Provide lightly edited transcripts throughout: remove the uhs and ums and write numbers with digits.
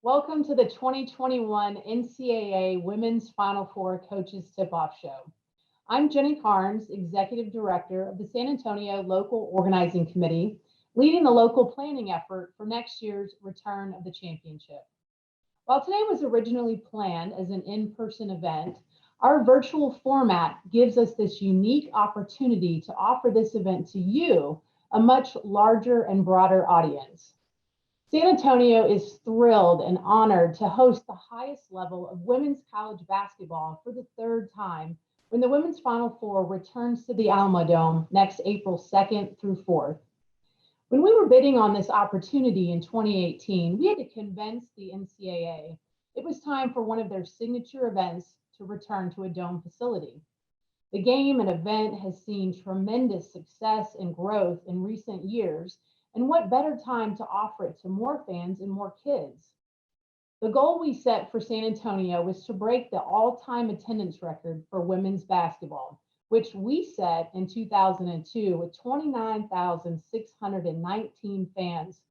Welcome to the 2021 NCAA Women's Final Four Coaches Tip-Off Show. I'm Jenny Carnes, Executive Director of the San Antonio Local Organizing Committee, leading the local planning effort for next year's return of the championship. While today was originally planned as an in-person event, our virtual format gives us this unique opportunity to offer this event to you, a much larger and broader audience. San Antonio is thrilled and honored to host the highest level of women's college basketball for the third time when the Women's Final Four returns to the Alamodome next April 2nd through 4th. When we were bidding on this opportunity in 2018, we had to convince the NCAA it was time for one of their signature events to return to a dome facility. The game and event has seen tremendous success and growth in recent years, and what better time to offer it to more fans and more kids? The goal we set for San Antonio was to break the all-time attendance record for women's basketball, which we set in 2002 with 29,619 fans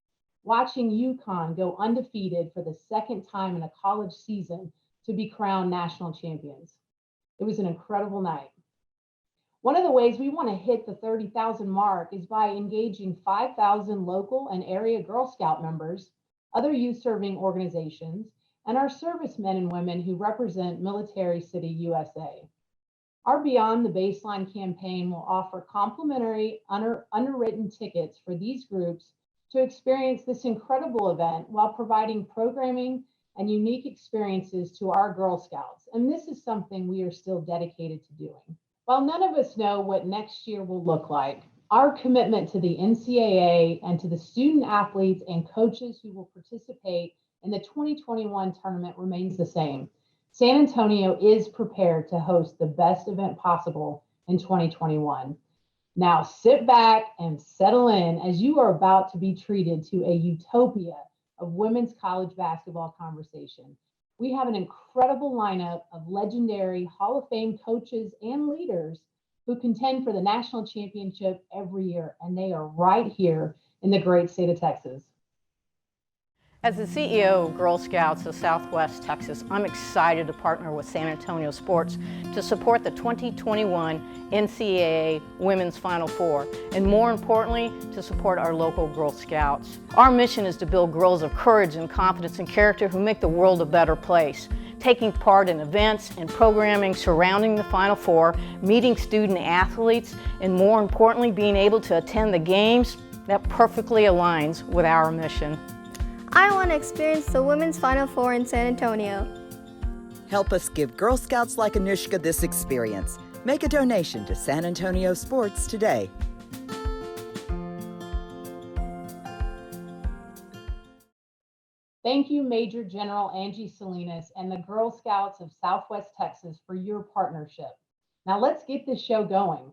watching UConn go undefeated for the second time in a college season to be crowned national champions. It was an incredible night. One of the ways we want to hit the 30,000 mark is by engaging 5,000 local and area Girl Scout members, other youth serving organizations, and our servicemen and women who represent Military City, USA. Our Beyond the Baseline campaign will offer complimentary underwritten tickets for these groups to experience this incredible event while providing programming and unique experiences to our Girl Scouts. And this is something we are still dedicated to doing. While none of us know what next year will look like, our commitment to the NCAA and to the student athletes and coaches who will participate in the 2021 tournament remains the same. San Antonio is prepared to host the best event possible in 2021. Now sit back and settle in as you are about to be treated to a utopia of women's college basketball conversation. We have an incredible lineup of legendary Hall of Fame coaches and leaders who contend for the national championship every year, and they are right here in the great state of Texas. As the CEO of Girl Scouts of Southwest Texas, I'm excited to partner with San Antonio Sports to support the 2021 NCAA Women's Final Four, and more importantly, to support our local Girl Scouts. Our mission is to build girls of courage and confidence and character who make the world a better place. Taking part in events and programming surrounding the Final Four, meeting student athletes, and more importantly, being able to attend the games, that perfectly aligns with our mission. I want to experience the Women's Final Four in San Antonio. Help us give Girl Scouts like Anushka this experience. Make a donation to San Antonio Sports today. Thank you, Major General Angie Salinas and the Girl Scouts of Southwest Texas for your partnership. Now let's get this show going.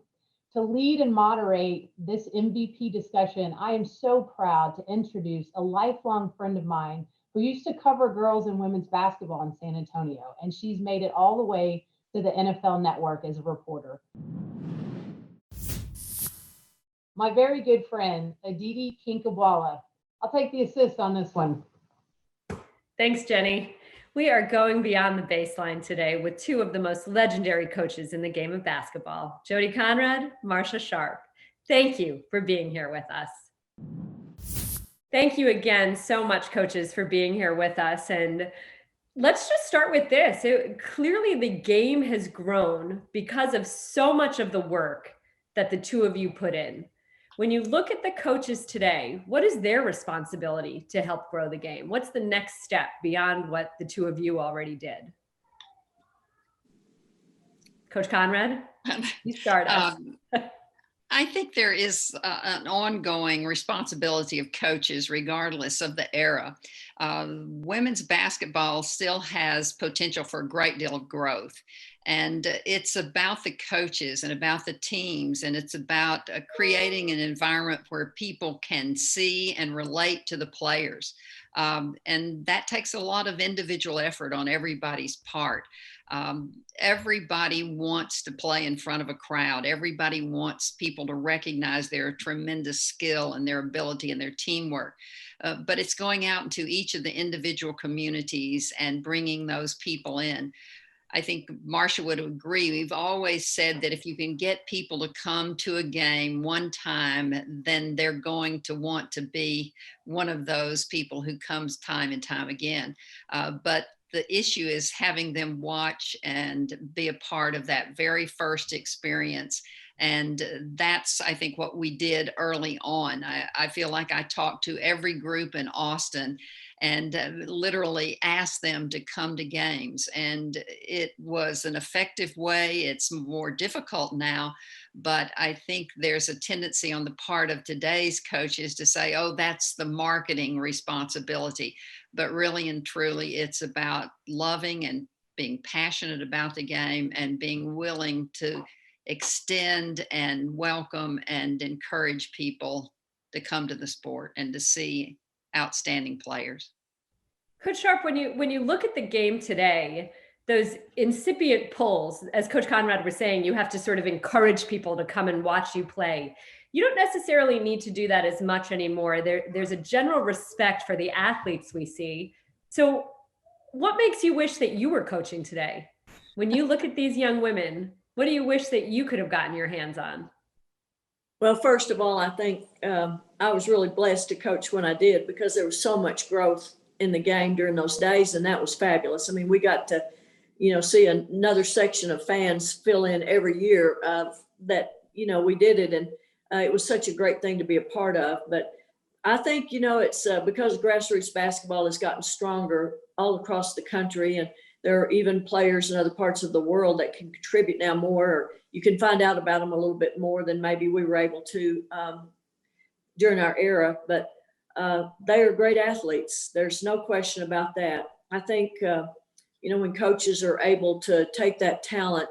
To lead and moderate this MVP discussion, I am so proud to introduce a lifelong friend of mine who used to cover girls and women's basketball in San Antonio, and she's made it all the way to the NFL Network as a reporter. My very good friend, Aditi Kinkhabwala. I'll take the assist on this one. Thanks, Jenny. We are going beyond the baseline today with two of the most legendary coaches in the game of basketball, Jody Conradt, Marsha Sharp. Thank you for being here with us. Thank you again so much, coaches, for being here with us. And let's just start with this. Clearly, the game has grown because of so much of the work that the two of you put in. When you look at the coaches today, what is their responsibility to help grow the game? What's the next step beyond what the two of you already did? Coach Conradt, you start us. I think there is an ongoing responsibility of coaches, regardless of the era. Women's basketball still has potential for a great deal of growth. And it's about the coaches and about the teams, and it's about creating an environment where people can see and relate to the players. And that takes a lot of individual effort on everybody's part. Everybody wants to play in front of a crowd. Everybody wants people to recognize their tremendous skill and their ability and their teamwork. But it's going out into each of the individual communities and bringing those people in. I think Marsha would agree. We've always said that if you can get people to come to a game one time, then they're going to want to be one of those people who comes time and time again. But the issue is having them watch and be a part of that very first experience. And that's, I think, what we did early on. I feel like I talked to every group in Austin and literally asked them to come to games. And it was an effective way. It's more difficult now, but I think there's a tendency on the part of today's coaches to say, oh, that's the marketing responsibility. But really and truly, it's about loving and being passionate about the game and being willing to extend and welcome and encourage people to come to the sport and to see outstanding players. Coach Sharp, when you look at the game today, those incipient polls, as Coach Conrad was saying, you have to sort of encourage people to come and watch you play. You don't necessarily need to do that as much anymore. There's a general respect for the athletes we see. So what makes you wish that you were coaching today? When you look at these young women, what do you wish that you could have gotten your hands on? Well, first of all, I think I was really blessed to coach when I did, because there was so much growth in the game during those days, and that was fabulous. I mean, we got to, see another section of fans fill in every year that, we did it, and it was such a great thing to be a part of. But I think, it's because grassroots basketball has gotten stronger all across the country, and there are even players in other parts of the world that can contribute now more, or you can find out about them a little bit more than maybe we were able to during our era. But they are great athletes. There's no question about that. I think, when coaches are able to take that talent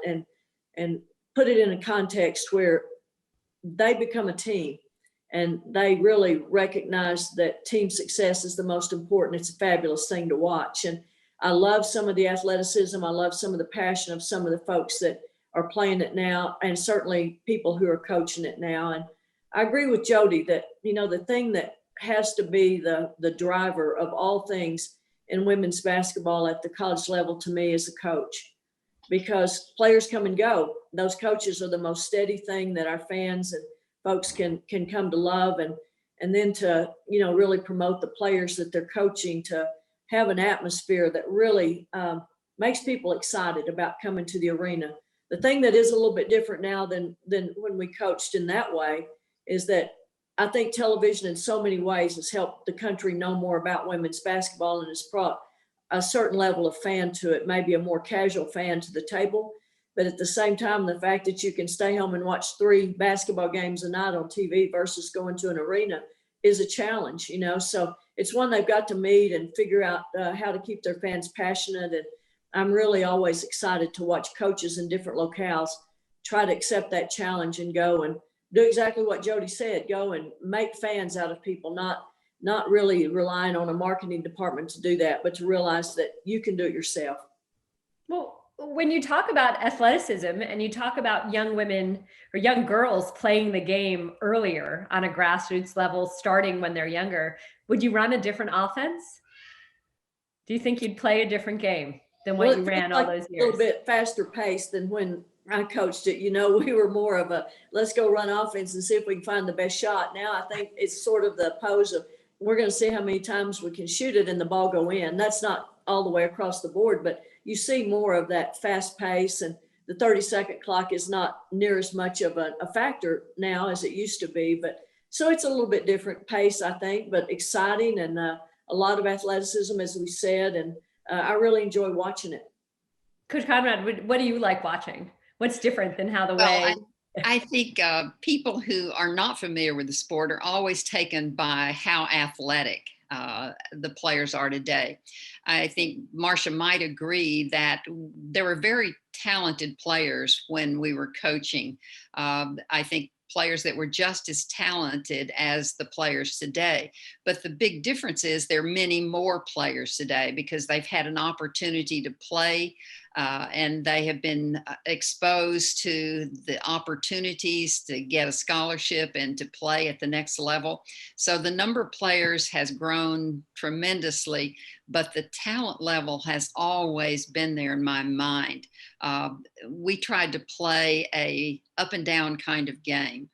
and put it in a context where they become a team and they really recognize that team success is the most important, it's a fabulous thing to watch. And I love some of the athleticism. I love some of the passion of some of the folks that are playing it now, and certainly people who are coaching it now. And I agree with Jody that, the thing that has to be the driver of all things in women's basketball at the college level to me is the coach, because players come and go. Those coaches are the most steady thing that our fans and folks can come to love, and then to, really promote the players that they're coaching, to have an atmosphere that really makes people excited about coming to the arena. The thing that is a little bit different now than when we coached in that way is that I think television in so many ways has helped the country know more about women's basketball, and has brought a certain level of fan to it, maybe a more casual fan to the table. But at the same time, the fact that you can stay home and watch 3 basketball games a night on TV versus going to an arena is a challenge, so it's one they've got to meet and figure out how to keep their fans passionate. And I'm really always excited to watch coaches in different locales try to accept that challenge and go and do exactly what Jody said, go and make fans out of people, not really relying on a marketing department to do that, but to realize that you can do it yourself. Well, when you talk about athleticism and you talk about young women or young girls playing the game earlier on a grassroots level, starting when they're younger, would you run a different offense? Do you think you'd play a different game than what you ran all those years? A little bit faster pace than when I coached it. We were more of a, let's go run offense and see if we can find the best shot. Now I think it's sort of the pose of, we're going to see how many times we can shoot it and the ball go in. That's not all the way across the board, but you see more of that fast pace, and the 30-second clock is not near as much of a factor now as it used to be. But so it's a little bit different pace, I think, but exciting, and a lot of athleticism, as we said, and I really enjoy watching it. Coach Conrad, what do you like watching? What's different than how the way? I think people who are not familiar with the sport are always taken by how athletic the players are today. I think Marsha might agree that there were very talented players when we were coaching. I think players that were just as talented as the players today. But the big difference is there are many more players today because they've had an opportunity to play and they have been exposed to the opportunities to get a scholarship and to play at the next level. So the number of players has grown tremendously, but the talent level has always been there in my mind. We tried to play a up and down kind of game.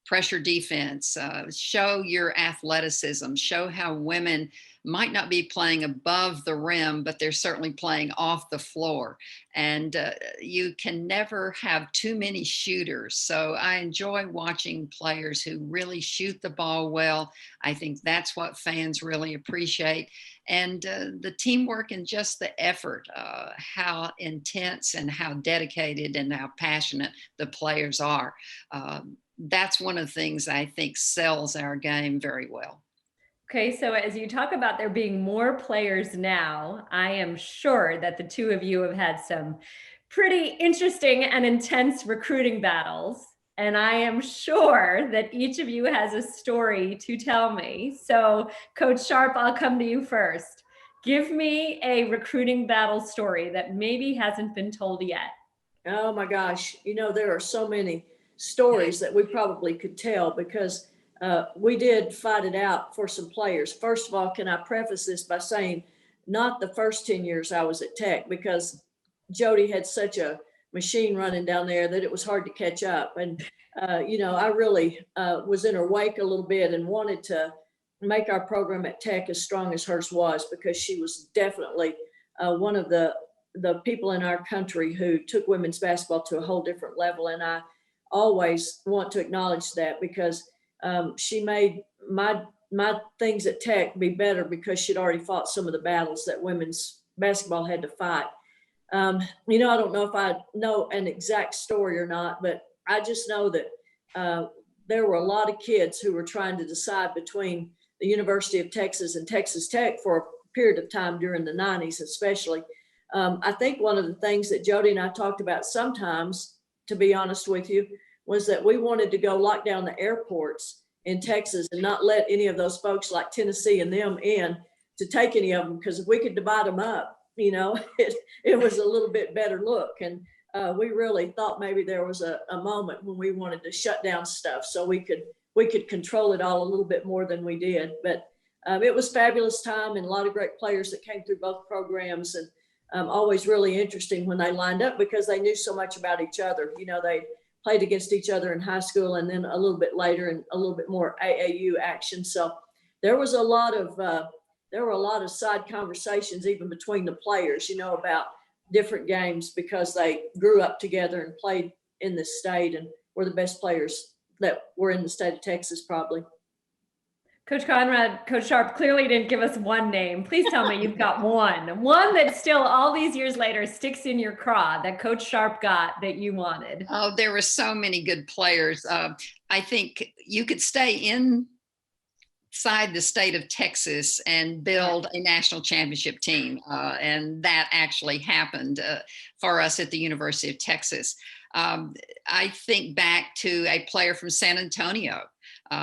Pressure defense, show your athleticism, show how women might not be playing above the rim, but they're certainly playing off the floor. And you can never have too many shooters. So I enjoy watching players who really shoot the ball well. I think that's what fans really appreciate. And the teamwork and just the effort, how intense and how dedicated and how passionate the players are. That's one of the things I think sells our game very well. Okay, so as you talk about there being more players now, I am sure that the two of you have had some pretty interesting and intense recruiting battles. And I am sure that each of you has a story to tell me. So, Coach Sharp, I'll come to you first. Give me a recruiting battle story that maybe hasn't been told yet. Oh my gosh, there are so many stories that we probably could tell because we did fight it out for some players. First of all, can I preface this by saying not the first 10 years I was at Tech, because Jody had such a machine running down there that it was hard to catch up. And, I really was in her wake a little bit and wanted to make our program at Tech as strong as hers was, because she was definitely one of the people in our country who took women's basketball to a whole different level. And I always want to acknowledge that because she made my things at Tech be better because she'd already fought some of the battles that women's basketball had to fight. I don't know if I know an exact story or not, but I just know that there were a lot of kids who were trying to decide between the University of Texas and Texas Tech for a period of time during the 90s, especially. I think one of the things that Jody and I talked about sometimes, to be honest with you, was that we wanted to go lock down the airports in Texas and not let any of those folks like Tennessee and them in to take any of them, because if we could divide them up, it was a little bit better look. And we really thought maybe there was a moment when we wanted to shut down stuff so we could control it all a little bit more than we did. But it was fabulous time and a lot of great players that came through both programs, and always really interesting when they lined up because they knew so much about each other. They played against each other in high school and then a little bit later and a little bit more AAU action. So there was a lot of side conversations even between the players, about different games because they grew up together and played in this state and were the best players that were in the state of Texas probably. Coach Conrad, Coach Sharp clearly didn't give us one name. Please tell me you've got one that still all these years later sticks in your craw that Coach Sharp got that you wanted. Oh, there were so many good players. I think you could stay inside the state of Texas and build a national championship team. And that actually happened for us at the University of Texas. I think back to a player from San Antonio.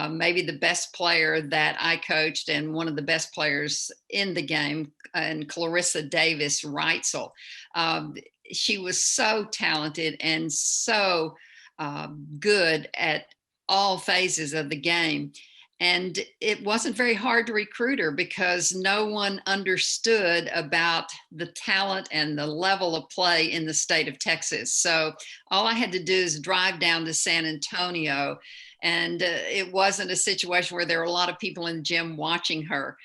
Maybe the best player that I coached and one of the best players in the game, and Clarissa Reitzell. She was so talented and so good at all phases of the game. And it wasn't very hard to recruit her because no one understood about the talent and the level of play in the state of Texas. So all I had to do is drive down to San Antonio. And it wasn't a situation where there were a lot of people in the gym watching her.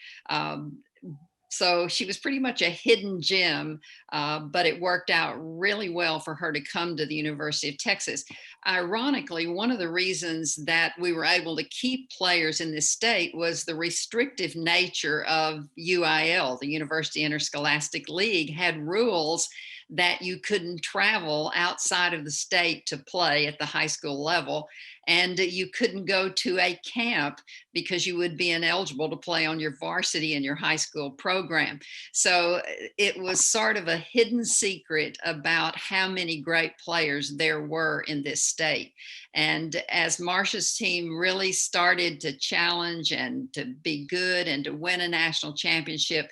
So she was pretty much a hidden gem, but it worked out really well for her to come to the University of Texas. Ironically, one of the reasons that we were able to keep players in this state was the restrictive nature of UIL. The University Interscholastic League had rules that you couldn't travel outside of the state to play at the high school level. And you couldn't go to a camp because you would be ineligible to play on your varsity in your high school program. So it was sort of a hidden secret about how many great players there were in this state. And as Marsha's team really started to challenge and to be good and to win a national championship,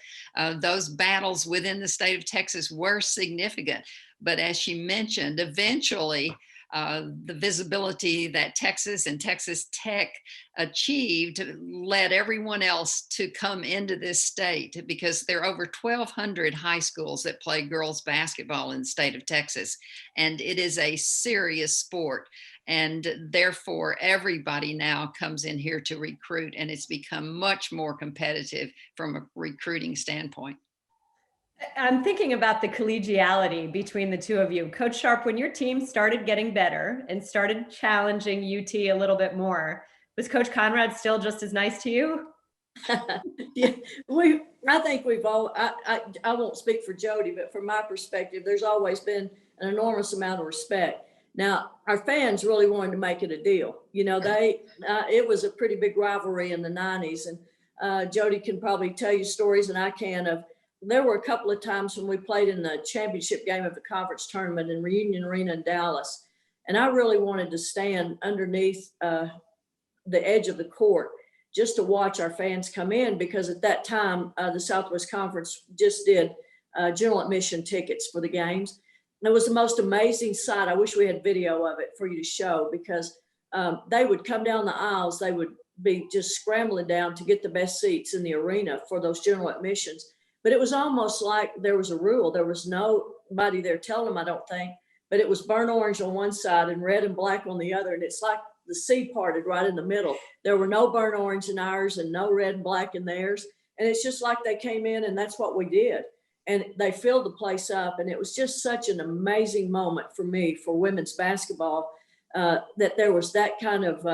those battles within the state of Texas were significant. But as she mentioned, eventually, the visibility that Texas and Texas Tech achieved led everyone else to come into this state, because there are over 1,200 high schools that play girls basketball in the state of Texas. And it is a serious sport. And therefore, everybody now comes in here to recruit, and it's become much more competitive from a recruiting standpoint. I'm thinking about the collegiality between the two of you. Coach Sharp, when your team started getting better and started challenging UT a little bit more, was Coach Conrad still just as nice to you? Yeah, I think we've all, I won't speak for Jody, but from my perspective, there's always been an enormous amount of respect. Now, our fans really wanted to make it a deal. You know, it was a pretty big rivalry in the 90s. And Jody can probably tell you stories, and I can, of there were a couple of times when we played in the championship game of the conference tournament in Reunion Arena in Dallas. And I really wanted to stand underneath the edge of the court just to watch our fans come in, because at that time, the Southwest Conference just did general admission tickets for the games. And it was the most amazing sight. I wish we had video of it for you to show, because they would come down the aisles. They would be just scrambling down to get the best seats in the arena for those general admissions. But it was almost like there was a rule. There was nobody there telling them, I don't think, but it was burnt orange on one side and red and black on the other. And it's like the sea parted right in the middle. There were no burnt orange in ours and no red and black in theirs. And it's just like they came in, and that's what we did. And they filled the place up. And it was just such an amazing moment for me, for women's basketball, that there was that kind of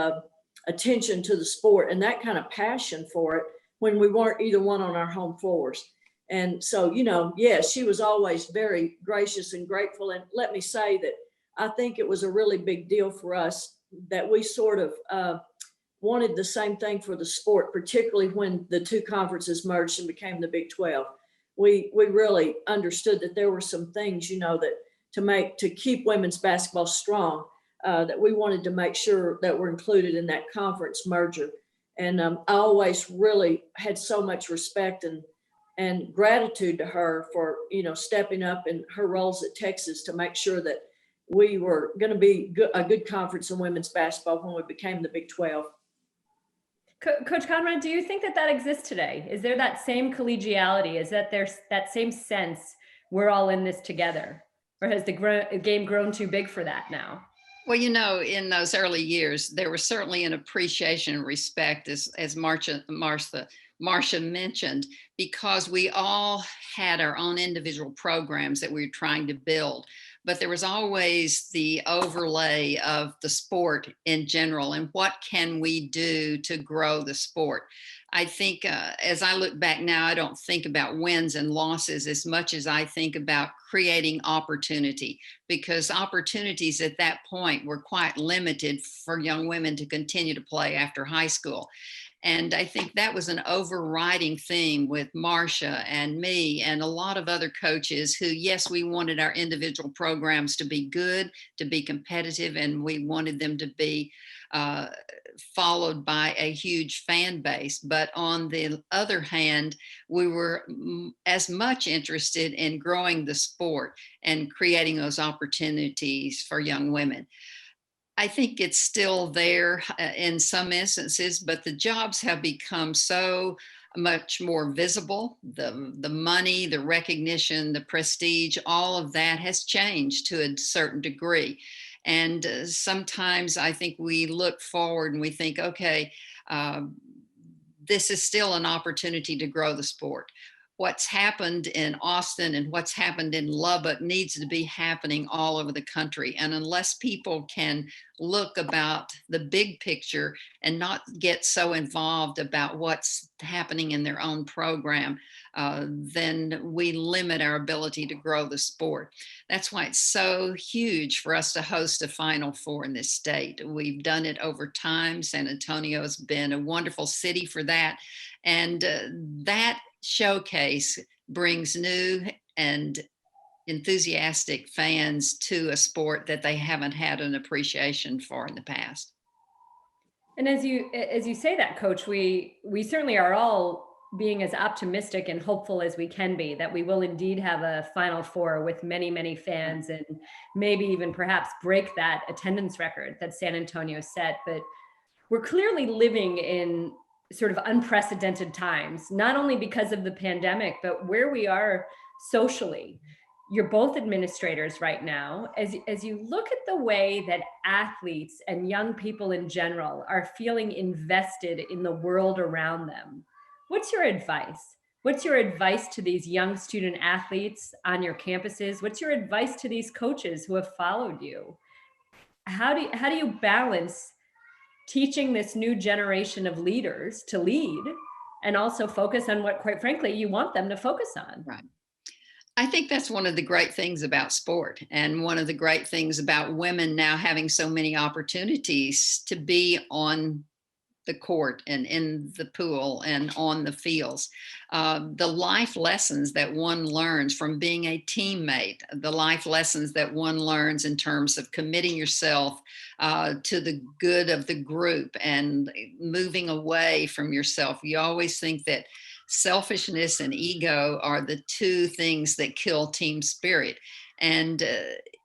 attention to the sport and that kind of passion for it when we weren't either one on our home floors. And so, you know, yes, she was always very gracious and grateful. And let me say that I think it was a really big deal for us that we sort of wanted the same thing for the sport, particularly when the two conferences merged and became the Big 12. We really understood that there were some things, you know, that to keep women's basketball strong, that we wanted to make sure that were included in that conference merger. And I always really had so much respect and gratitude to her for, you know, stepping up in her roles at Texas to make sure that we were going to be a good conference in women's basketball when we became the Big 12. Coach Conrad, do you think that exists today? Is there that same collegiality? Is that there's that same sense we're all in this together? Or has the game grown too big for that now? Well, you know, in those early years, there was certainly an appreciation and respect, as Marsha mentioned, because we all had our own individual programs that we were trying to build. But there was always the overlay of the sport in general and what can we do to grow the sport. I think as I look back now, I don't think about wins and losses as much as I think about creating opportunity, because opportunities at that point were quite limited for young women to continue to play after high school. And I think that was an overriding theme with Marsha and me and a lot of other coaches who, yes, we wanted our individual programs to be good, to be competitive, and we wanted them to be followed by a huge fan base. But on the other hand, we were as much interested in growing the sport and creating those opportunities for young women. I think it's still there in some instances, but the jobs have become so much more visible. The money, the recognition, the prestige, all of that has changed to a certain degree. And sometimes I think we look forward and we think, okay, this is still an opportunity to grow the sport. what's happened in Austin and what's happened in Lubbock needs to be happening all over the country. And unless people can look about the big picture and not get so involved about what's happening in their own program, then we limit our ability to grow the sport. That's why it's so huge for us to host a Final Four in this state. We've done it over time. San Antonio has been a wonderful city for that. And that showcase brings new and enthusiastic fans to a sport that they haven't had an appreciation for in the past. And as you say that, Coach, we certainly are all being as optimistic and hopeful as we can be that we will indeed have a Final Four with many, many fans, and maybe even perhaps break that attendance record that San Antonio set. But we're clearly living in sort of unprecedented times, not only because of the pandemic, but where we are socially. You're both administrators right now. As you look at the way that athletes and young people in general are feeling invested in the world around them, what's your advice? What's your advice to these young student athletes on your campuses? What's your advice to these coaches who have followed you? How do you balance teaching this new generation of leaders to lead and also focus on what, quite frankly, you want them to focus on? Right. I think that's one of the great things about sport, and one of the great things about women now having so many opportunities to be on the court and in the pool and on the fields. The life lessons that one learns from being a teammate, the life lessons that one learns in terms of committing yourself to the good of the group and moving away from yourself. You always think that selfishness and ego are the two things that kill team spirit. And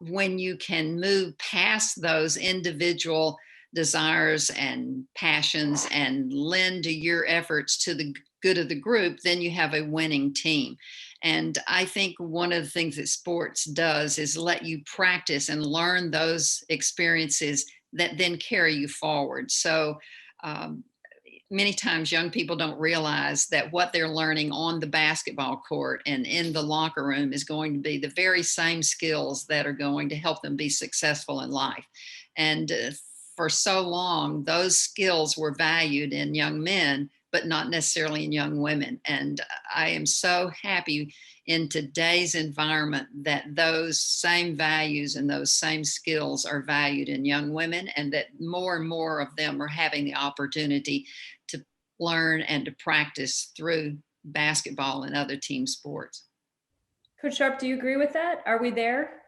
when you can move past those individual desires and passions and lend to your efforts to the good of the group, then you have a winning team. And I think one of the things that sports does is let you practice and learn those experiences that then carry you forward. So many times young people don't realize that what they're learning on the basketball court and in the locker room is going to be the very same skills that are going to help them be successful in life. And for so long, those skills were valued in young men, but not necessarily in young women. And I am so happy in today's environment that those same values and those same skills are valued in young women, and that more and more of them are having the opportunity to learn and to practice through basketball and other team sports. Coach Sharp, do you agree with that? Are we there?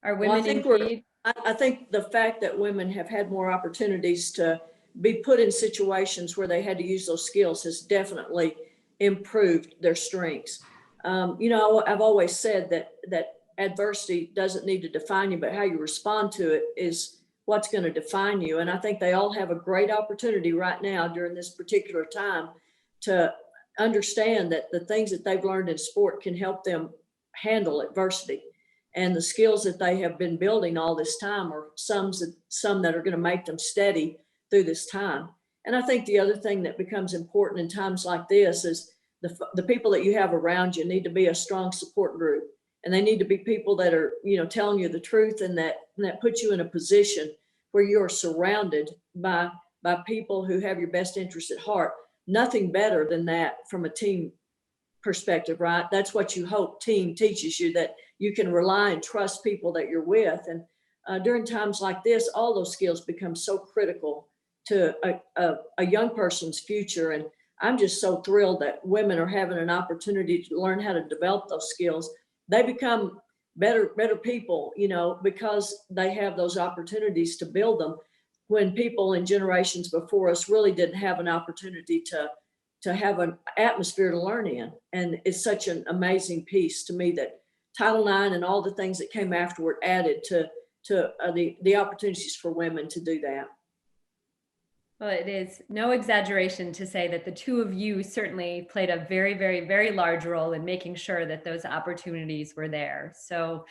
Are women Well, I think the fact that women have had more opportunities to be put in situations where they had to use those skills has definitely improved their strengths. I've always said that adversity doesn't need to define you, but how you respond to it is what's going to define you. And I think they all have a great opportunity right now during this particular time to understand that the things that they've learned in sport can help them handle adversity. And the skills that they have been building all this time are some that are going to make them steady through this time. And I think the other thing that becomes important in times like this is the people that you have around you need to be a strong support group. And they need to be people that are, telling you the truth, and that put you in a position where you're surrounded by people who have your best interest at heart. Nothing better than that from a team perspective, right? That's what you hope team teaches you, that you can rely and trust people that you're with. And during times like this, all those skills become so critical to a young person's future. And I'm just so thrilled that women are having an opportunity to learn how to develop those skills. They become better people, because they have those opportunities to build them, when people in generations before us really didn't have an opportunity to have an atmosphere to learn in. And it's such an amazing piece to me that Title IX and all the things that came afterward added to the opportunities for women to do that. Well, it is no exaggeration to say that the two of you certainly played a very, very, very large role in making sure that those opportunities were there. So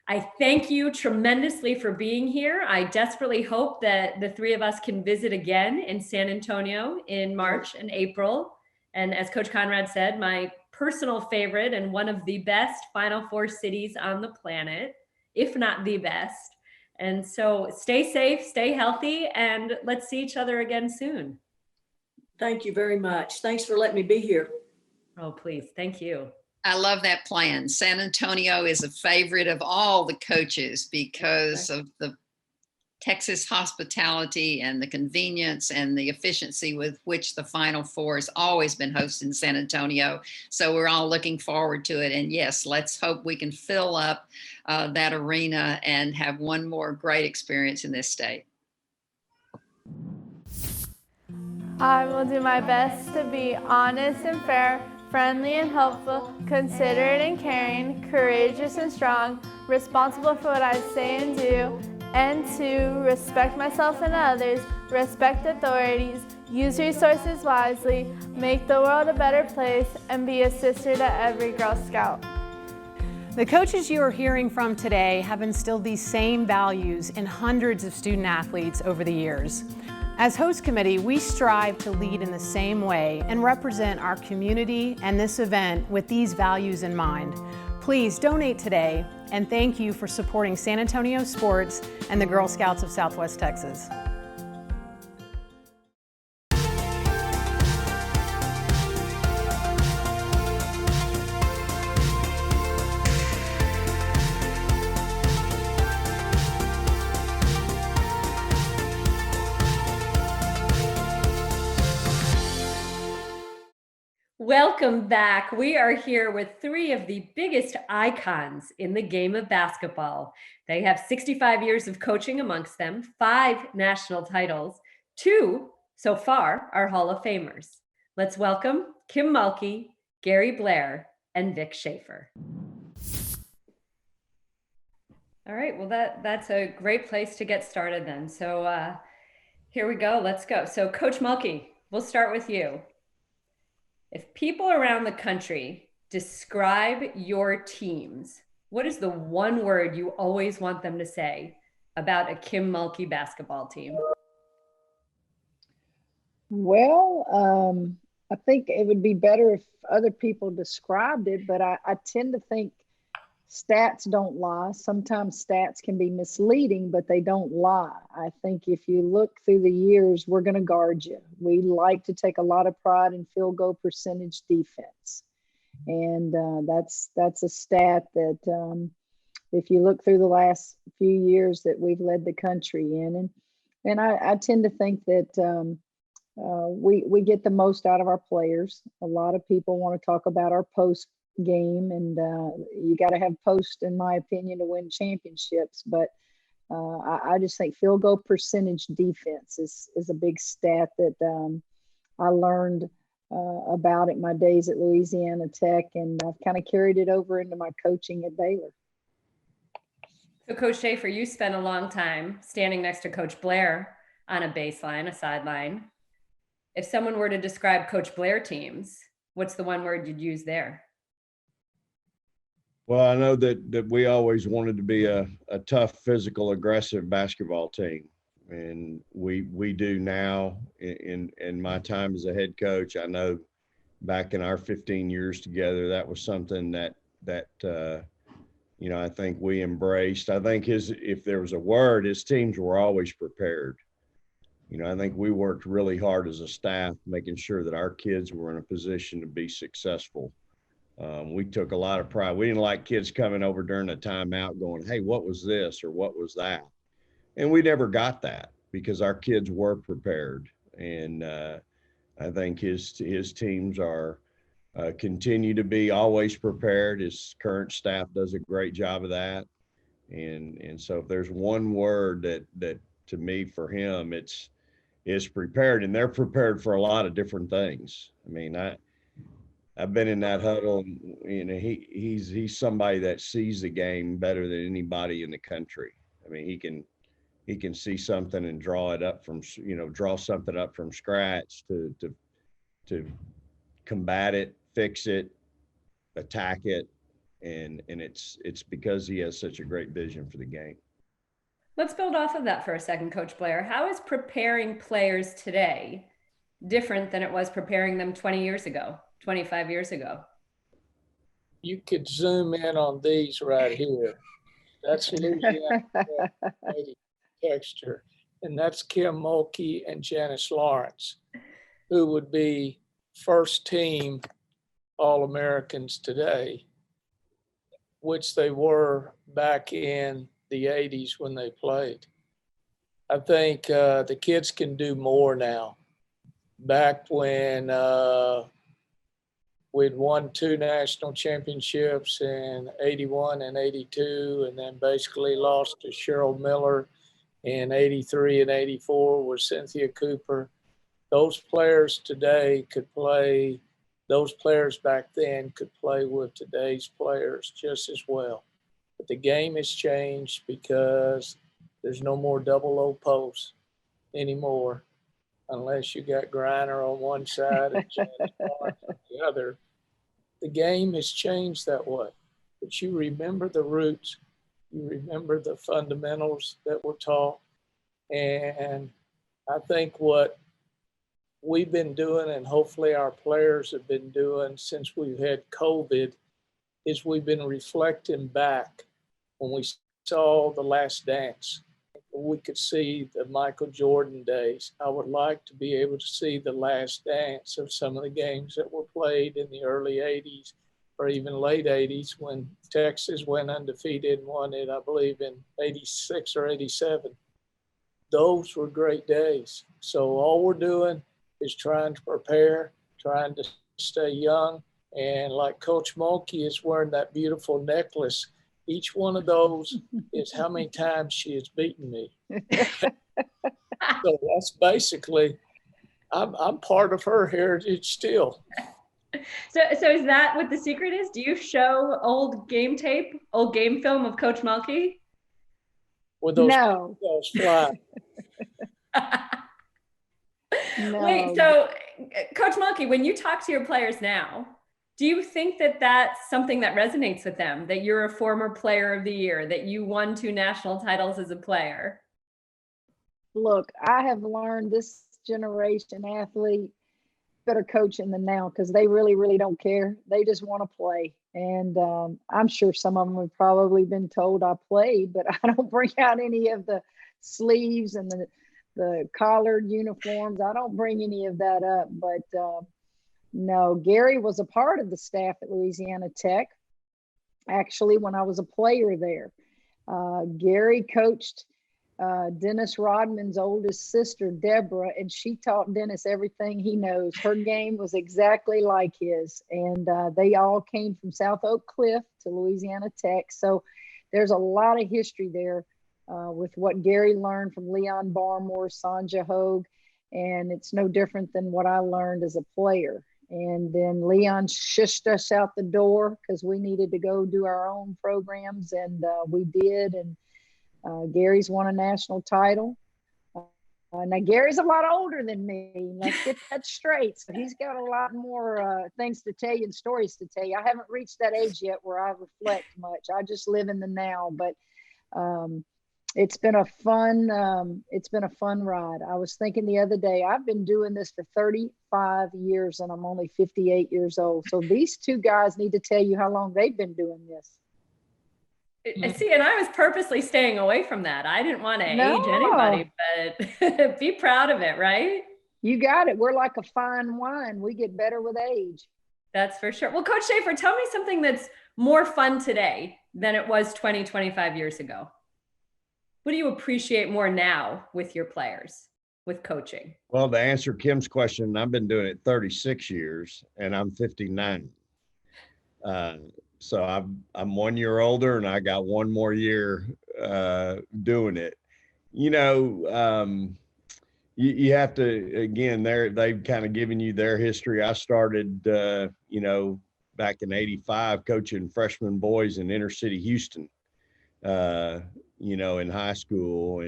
I thank you tremendously for being here. I desperately hope that the three of us can visit again in San Antonio in March and April. And as Coach Conrad said, my personal favorite and one of the best Final Four cities on the planet, if not the best. And so stay safe, stay healthy, and let's see each other again soon. Thank you very much. Thanks for letting me be here. Oh, please. Thank you. I love that plan. San Antonio is a favorite of all the coaches because of the Texas hospitality and the convenience and the efficiency with which the Final Four has always been hosted in San Antonio. So we're all looking forward to it. And yes, let's hope we can fill up that arena and have one more great experience in this state. I will do my best to be honest and fair, friendly and helpful, considerate and caring, courageous and strong, responsible for what I say and do, and to respect myself and others, respect authorities, use resources wisely, make the world a better place, and be a sister to every Girl Scout. The coaches you are hearing from today have instilled these same values in hundreds of student athletes over the years. As host committee, we strive to lead in the same way and represent our community and this event with these values in mind. Please donate today, and thank you for supporting San Antonio sports and the Girl Scouts of Southwest Texas. Welcome back. We are here with three of the biggest icons in the game of basketball. They have 65 years of coaching amongst them, 5 national titles, 2 so far are Hall of Famers. Let's welcome Kim Mulkey, Gary Blair, and Vic Schaefer. All right, well, that's a great place to get started then. So here we go, let's go. So Coach Mulkey, we'll start with you. If people around the country describe your teams, what is the one word you always want them to say about a Kim Mulkey basketball team? Well, I think it would be better if other people described it, but I tend to think stats don't lie. Sometimes stats can be misleading, but they don't lie. I think if you look through the years, we're going to guard you. We like to take a lot of pride in field goal percentage defense. And that's a stat that if you look through the last few years that we've led the country in. And I tend to think that we get the most out of our players. A lot of people want to talk about our post game, and you got to have post, in my opinion, to win championships. But I just think field goal percentage defense is a big stat that I learned about at my days at Louisiana Tech, and I've kind of carried it over into my coaching at Baylor. So Coach Schaefer, you spent a long time standing next to Coach Blair on a baseline, a sideline. If someone were to describe Coach Blair teams, what's the one word you'd use there? Well, I know that we always wanted to be a tough, physical, aggressive basketball team. And we do now in my time as a head coach. I know back in our 15 years together, that was something that I think we embraced. I think if there was a word, his teams were always prepared. I think we worked really hard as a staff, making sure that our kids were in a position to be successful. We took a lot of pride. We didn't like kids coming over during a timeout going, hey, what was this or what was that? And we never got that because our kids were prepared. And I think his teams are continue to be always prepared. His current staff does a great job of that. And so if there's one word that to me for him, it's prepared, and they're prepared for a lot of different things. I mean, I've been in that huddle, and he's somebody that sees the game better than anybody in the country. I mean, he can see something and draw something up from scratch to combat it, fix it, attack it, and it's because he has such a great vision for the game. Let's build off of that for a second, Coach Blair. How is preparing players today different than it was preparing them 20 years ago, 25 years ago? you could zoom in on these right here. That's Louisiana 80 texture. And that's Kim Mulkey and Janice Lawrence, who would be first team All-Americans today, which they were back in the 80s when they played. I think the kids can do more now. Back when we'd won 2 national championships in 81 and 82, and then basically lost to Cheryl Miller in 83 and 84 with Cynthia Cooper. Those players today could play, those players back then could play with today's players just as well. But the game has changed because there's no more double O posts anymore, unless you got Griner on one side and Janet on the other. The game has changed that way. But you remember the roots, you remember the fundamentals that were taught. And I think what we've been doing, and hopefully our players have been doing since we've had COVID, is we've been reflecting back when we saw The Last Dance. We could see the Michael Jordan days. I would like to be able to see the last dance of some of the games that were played in the early 80s or even late 80s when Texas went undefeated and won it, I believe, in 86 or 87. Those were great days. So all we're doing is trying to prepare, trying to stay young. And like Coach Mulkey is wearing that beautiful necklace, each one of those is how many times she has beaten me. So that's basically, I'm part of her heritage still. So is that what the secret is? Do you show old game tape, old game film of Coach Mulkey? With those, No. those fly. No. Wait, so Coach Mulkey, when you talk to your players now, do you think that that's something that resonates with them, that you're a former player of the year, that you won 2 national titles as a player? Look, I have learned this generation athlete better coaching than now because they really, really don't care. They just want to play. And I'm sure some of them have probably been told I played, but I don't bring out any of the sleeves and the collared uniforms. I don't bring any of that up. But no, Gary was a part of the staff at Louisiana Tech, actually, when I was a player there. Gary coached Dennis Rodman's oldest sister, Deborah, and she taught Dennis everything he knows. Her game was exactly like his. And they all came from South Oak Cliff to Louisiana Tech. So there's a lot of history there with what Gary learned from Leon Barmore, Sanja Hogue, and it's no different than what I learned as a player. And then Leon shushed us out the door because we needed to go do our own programs, and we did. And Gary's won a national title. Now, Gary's a lot older than me. Let's get that straight. So he's got a lot more things to tell you and stories to tell you. I haven't reached that age yet where I reflect much. I just live in the now. But it's been a fun ride. I was thinking the other day, I've been doing this for 35 years and I'm only 58 years old. So these two guys need to tell you how long they've been doing this. See, and I was purposely staying away from that. I didn't want to age anybody, but be proud of it, right? You got it. We're like a fine wine. We get better with age. That's for sure. Well, Coach Schaefer, tell me something that's more fun today than it was 20, 25 years ago. What do you appreciate more now with your players, with coaching? Well, to answer Kim's question, I've been doing it 36 years and I'm 59. So I'm 1 year older and I got 1 more year doing it. You know, you have to, again, they've kind of given you their history. I started, you know, back in 85 coaching freshman boys in inner city Houston, you know, in high school.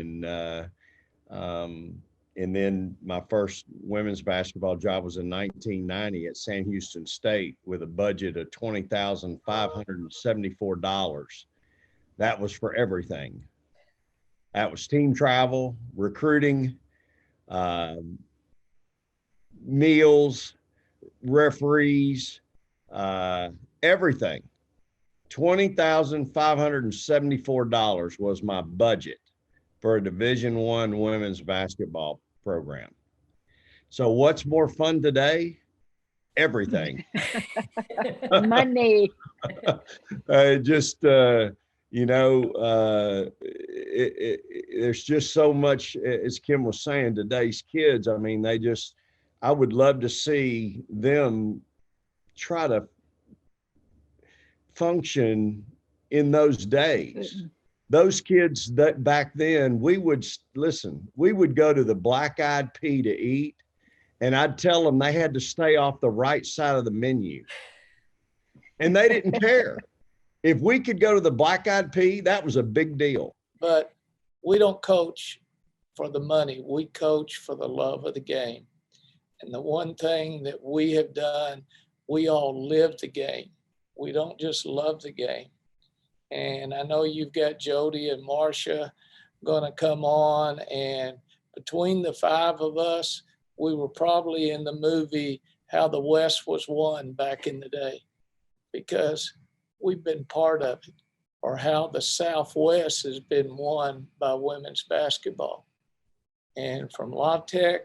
And then my first women's basketball job was in 1990 at San Houston State with a budget of $20,574. That was for everything. That was team travel, recruiting, meals, referees, everything. $20,574 was my budget for a Division I women's basketball program. So what's more fun today? Everything. Money. There's just so much, as Kim was saying, today's kids, I mean, I would love to see them try to function in those days. Those kids that back then, we would go to the Black Eyed Pea to eat, and I'd tell them they had to stay off the right side of the menu. And they didn't care. If we could go to the Black Eyed Pea, that was a big deal. But we don't coach for the money. We coach for the love of the game. And the one thing that we have done, we all live the game. We don't just love the game. And I know you've got Jody and Marsha going to come on. And between the five of us, we were probably in the movie How the West Was Won back in the day, because we've been part of it, or how the Southwest has been won by women's basketball. And from La Tech,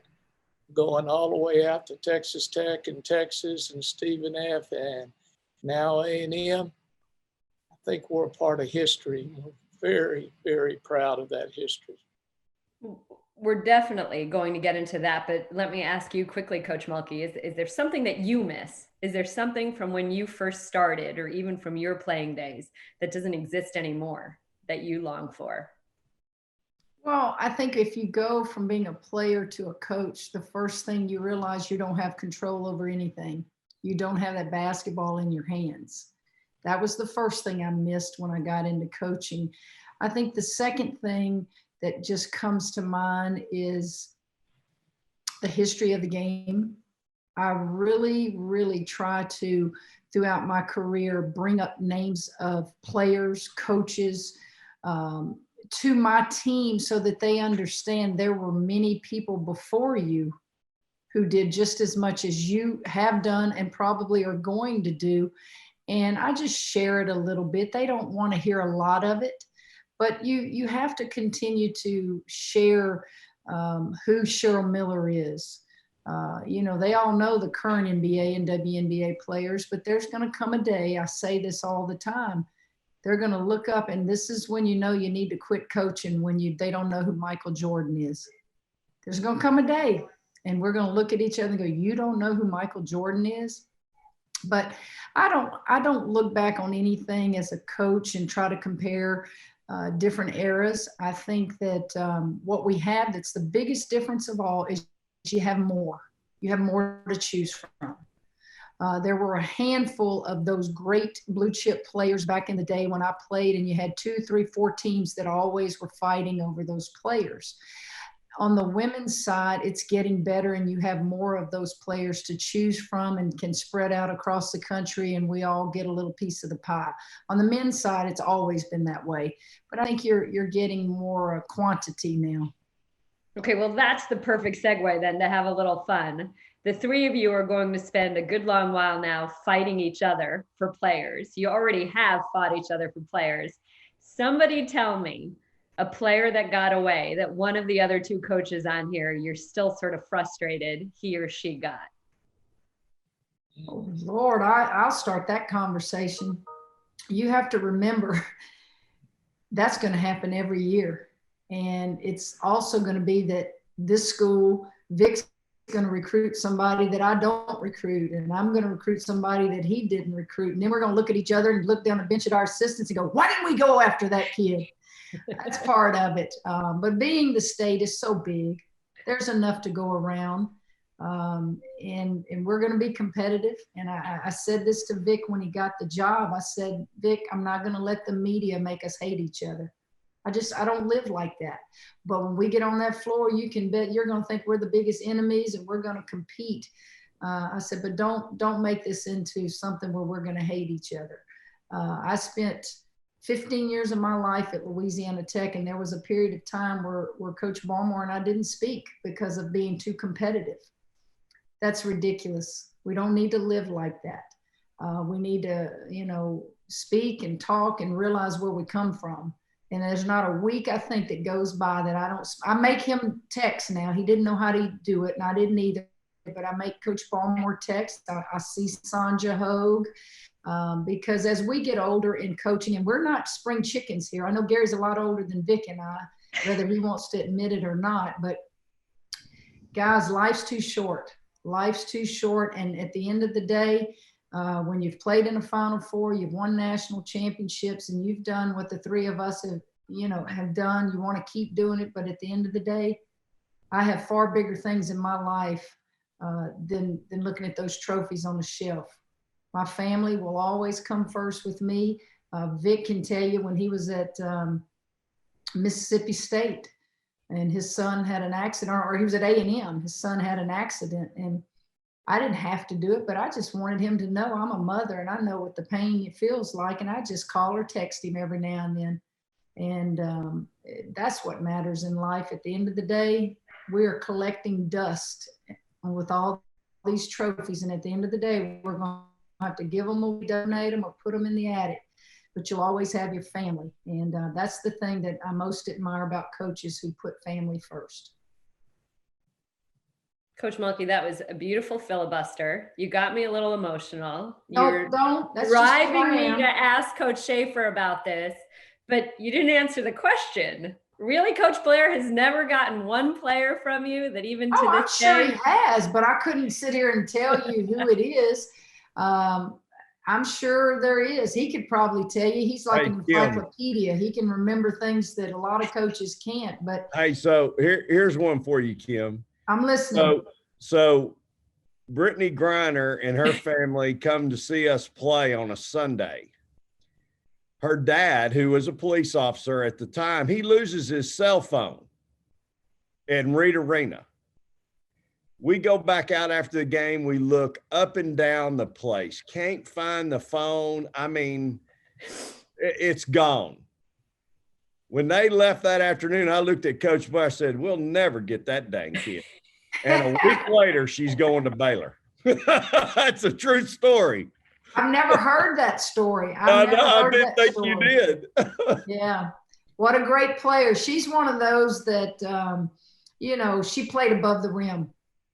going all the way out to Texas Tech and Texas and Stephen F. and now A&M, I think we're a part of history. We're very, very proud of that history. We're definitely going to get into that, but let me ask you quickly, Coach Mulkey, is there something that you miss? Is there something from when you first started, or even from your playing days, that doesn't exist anymore that you long for? Well, I think if you go from being a player to a coach, the first thing you realize, you don't have control over anything. You don't have that basketball in your hands. That was the first thing I missed when I got into coaching. I think the second thing that just comes to mind is the history of the game. I really, really try to, throughout my career, bring up names of players, coaches, to my team so that they understand there were many people before you who did just as much as you have done and probably are going to do. And I just share it a little bit. They don't want to hear a lot of it, but you have to continue to share who Cheryl Miller is. They all know the current NBA and WNBA players, but there's going to come a day, I say this all the time, they're going to look up, and this is when you know you need to quit coaching, when they don't know who Michael Jordan is. There's going to come a day, and we're going to look at each other and go, you don't know who Michael Jordan is? But I don't look back on anything as a coach and try to compare different eras. I think that what we have that's the biggest difference of all is you have more. You have more to choose from. There were a handful of those great blue chip players back in the day when I played, and you had 2, 3, 4 teams that always were fighting over those players. On the women's side, it's getting better, and you have more of those players to choose from and can spread out across the country, and we all get a little piece of the pie. On the men's side, it's always been that way, but I think you're getting more quantity now. Okay, well, that's the perfect segue then to have a little fun. The three of you are going to spend a good long while now fighting each other for players. You already have fought each other for players. Somebody tell me a player that got away, that one of the other two coaches on here, you're still sort of frustrated he or she got. Oh, Lord, I'll start that conversation. You have to remember that's going to happen every year. And it's also going to be that this school, Vic's going to recruit somebody that I don't recruit, and I'm going to recruit somebody that he didn't recruit. And then we're going to look at each other and look down the bench at our assistants and go, why didn't we go after that kid? That's part of it. But being the state is so big, there's enough to go around. And we're going to be competitive. And I said this to Vic when he got the job. I said, Vic, I'm not going to let the media make us hate each other. I don't live like that. But when we get on that floor, you can bet you're going to think we're the biggest enemies and we're going to compete. I said, but don't make this into something where we're going to hate each other. I spent 15 years of my life at Louisiana Tech, and there was a period of time where Coach Balmore and I didn't speak because of being too competitive. That's ridiculous. We don't need to live like that. We need to, speak and talk and realize where we come from. And there's not a week, I think, that goes by that I make him text now. He didn't know how to do it, and I didn't either, but I make Coach Ballmore text. I see Sonja Hogue, because as we get older in coaching, and we're not spring chickens here. I know Gary's a lot older than Vic and I, whether he wants to admit it or not, but guys, life's too short. Life's too short. And at the end of the day, when you've played in a Final Four, you've won national championships, and you've done what the three of us have done, you want to keep doing it. But at the end of the day, I have far bigger things in my life than looking at those trophies on the shelf. My family will always come first with me. Vic can tell you when he was at Mississippi State and his son had an accident, or he was at A&M, his son had an accident, and I didn't have to do it, but I just wanted him to know I'm a mother and I know what the pain it feels like. And I just call or text him every now and then. And that's what matters in life. At the end of the day, we are collecting dust with all these trophies. And at the end of the day, we're going to have to give them or donate them or put them in the attic. But you'll always have your family. And that's the thing that I most admire about coaches who put family first. Coach Mulkey, that was a beautiful filibuster. You got me a little emotional. You're don't. That's driving me to ask Coach Schaefer about this, but you didn't answer the question. Really, Coach Blair has never gotten one player from you that even to this day? I'm sure he has, but I couldn't sit here and tell you who it is. I'm sure there is. He could probably tell you. He's like an encyclopedia. He can remember things that a lot of coaches can't. But hey, so here's one for you, Kim. I'm listening. So Brittany Griner and her family come to see us play on a Sunday. Her dad, who was a police officer at the time, he loses his cell phone in Reed Arena. We go back out after the game. We look up and down the place. Can't find the phone. I mean, it's gone. When they left that afternoon, I looked at Coach Blair and said, we'll never get that dang kid. And a week later, she's going to Baylor. That's a true story. I've never heard that story. I didn't think you did. Yeah. What a great player. She's one of those that, she played above the rim.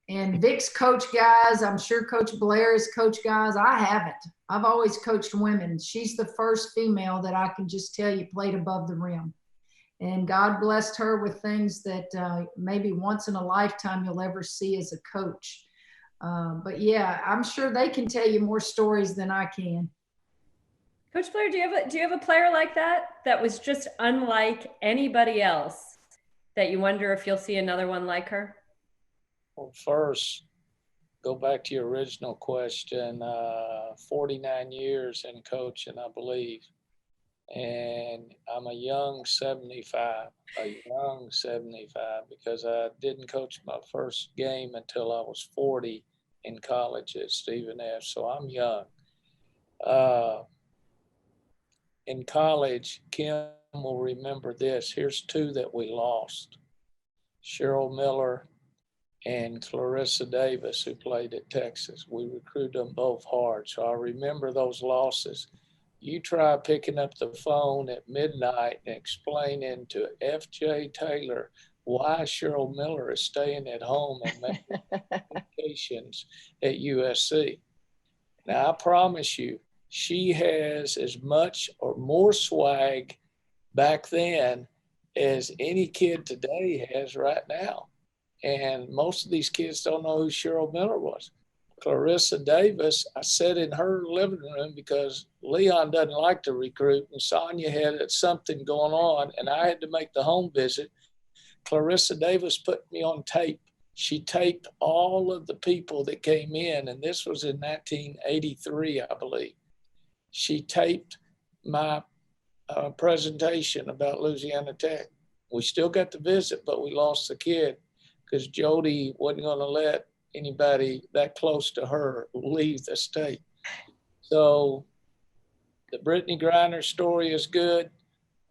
And Vic's coach guys, I'm sure Coach Blair is coach guys. I haven't. I've always coached women. She's the first female that I can just tell you played above the rim. And God blessed her with things that maybe once in a lifetime you'll ever see as a coach. But yeah, I'm sure they can tell you more stories than I can. Coach Blair, do you have a player like that was just unlike anybody else that you wonder if you'll see another one like her? Well, first, go back to your original question. 49 years in coaching, I believe. And I'm a young 75 because I didn't coach my first game until I was 40 in college at Stephen F. So I'm young. In college, Kim will remember this. Here's two that we lost. Cheryl Miller and Clarissa Davis, who played at Texas. We recruited them both hard. So I remember those losses. You try picking up the phone at midnight and explaining to F.J. Taylor why Cheryl Miller is staying at home and making applications at USC. Now, I promise you, she has as much or more swag back then as any kid today has right now. And most of these kids don't know who Cheryl Miller was. Clarissa Davis, I sat in her living room because Leon doesn't like to recruit and Sonia had something going on and I had to make the home visit. Clarissa Davis put me on tape. She taped all of the people that came in, and this was in 1983, I believe. She taped my presentation about Louisiana Tech. We still got the visit, but we lost the kid because Jody wasn't going to let anybody that close to her leave the state. So the Brittany Griner story is good.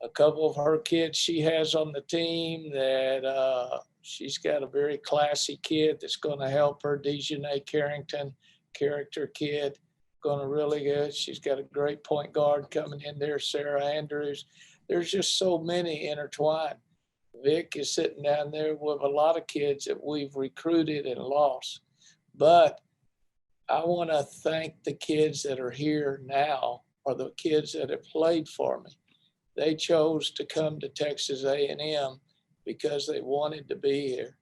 A couple of her kids she has on the team that she's got a very classy kid that's going to help her, Dejanay Carrington, character kid. going to really good. She's got a great point guard coming in there, Sarah Andrews. There's just so many intertwined. Vic is sitting down there with a lot of kids that we've recruited and lost. But I want to thank the kids that are here now, or the kids that have played for me. They chose to come to Texas A&M because they wanted to be here.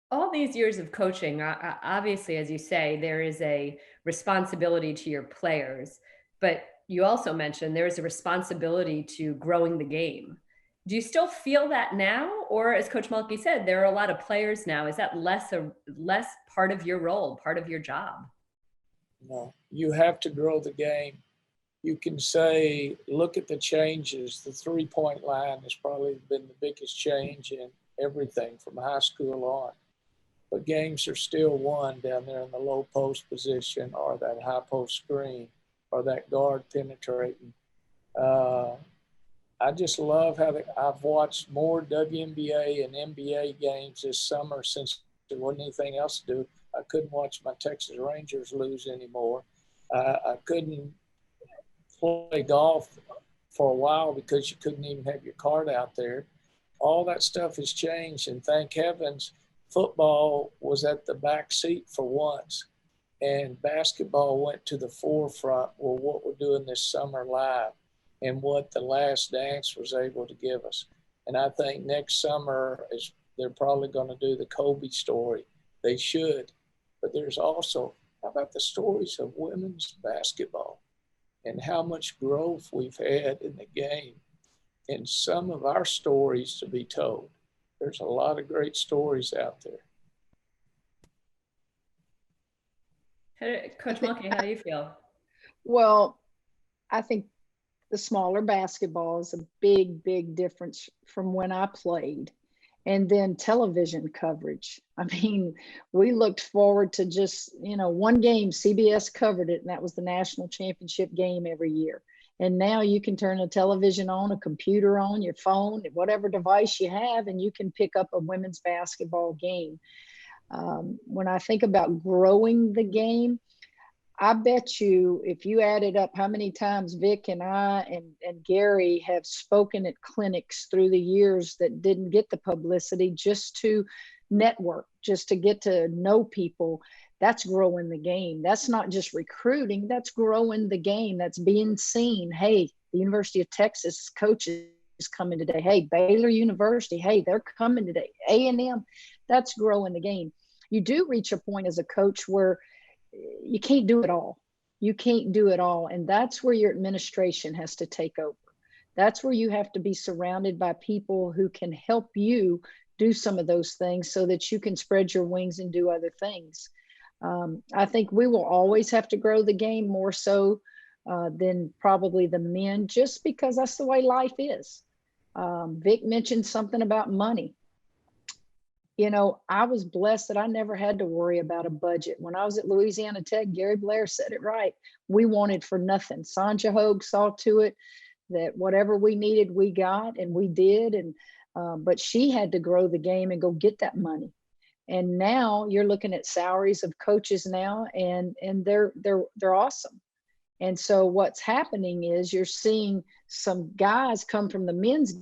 All these years of coaching, obviously, as you say, there is a responsibility to your players, but you also mentioned there is a responsibility to growing the game. Do you still feel that now? Or as Coach Mulkey said, there are a lot of players now. Is that less part of your role, part of your job? No, you have to grow the game. You can say, look at the changes. The 3-point line has probably been the biggest change in everything from high school on. But games are still won down there in the low post position, or that high post screen, or that guard penetrating. I just love how I've watched more WNBA and NBA games this summer since there wasn't anything else to do. I couldn't watch my Texas Rangers lose anymore. I couldn't play golf for a while because you couldn't even have your card out there. All that stuff has changed, and thank heavens, football was at the back seat for once, and basketball went to the forefront with what we're doing this summer live and what The Last Dance was able to give us. And I think next summer they're probably going to do the Kobe story. They should. But there's also, how about the stories of women's basketball and how much growth we've had in the game, and some of our stories to be told. There's a lot of great stories out there. Coach Mulkey, how do you feel? Well, I think the smaller basketball is a big, big difference from when I played. And then television coverage. I mean, we looked forward to just, one game, CBS covered it, and that was the national championship game every year. And now you can turn a television on, a computer on, your phone, whatever device you have, and you can pick up a women's basketball game. When I think about growing the game, I bet you if you added up how many times Vic and I and Gary have spoken at clinics through the years that didn't get the publicity, just to network, just to get to know people, that's growing the game. That's not just recruiting, that's growing the game. That's being seen. Hey, the University of Texas coaches coming today. Hey, Baylor University, hey, they're coming today. A&M, that's growing the game. You do reach a point as a coach where you can't do it all. You can't do it all. And that's where your administration has to take over. That's where you have to be surrounded by people who can help you do some of those things so that you can spread your wings and do other things. I think we will always have to grow the game more so than probably the men, just because that's the way life is. Vic mentioned something about money. I was blessed that I never had to worry about a budget. When I was at Louisiana Tech, Gary Blair said it right. We wanted for nothing. Sanja Hogue saw to it that whatever we needed, we got, and we did. And but she had to grow the game and go get that money. And now you're looking at salaries of coaches now, and they're awesome. And so what's happening is you're seeing some guys come from the men's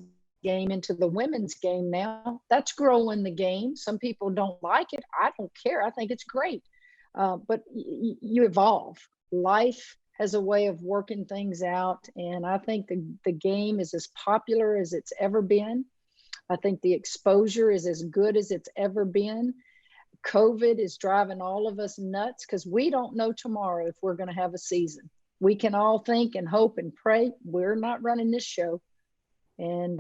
game into the women's game now. That's growing the game. Some people don't like it. I don't care. I think it's great. But you evolve. Life has a way of working things out. And I think the game is as popular as it's ever been. I think the exposure is as good as it's ever been. COVID is driving all of us nuts because we don't know tomorrow if we're going to have a season. We can all think and hope and pray. We're not running this show. And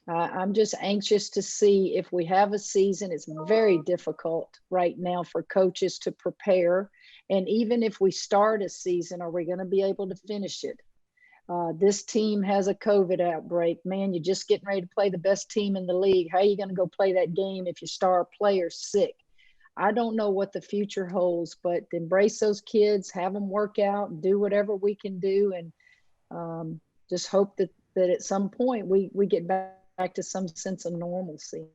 I'm just anxious to see if we have a season. It's very difficult right now for coaches to prepare. And even if we start a season, are we going to be able to finish it? This team has a COVID outbreak. Man, you're just getting ready to play the best team in the league. How are you going to go play that game if your star player's sick? I don't know what the future holds, but embrace those kids, have them work out, do whatever we can do, and just hope that at some point we get back to some sense of normalcy.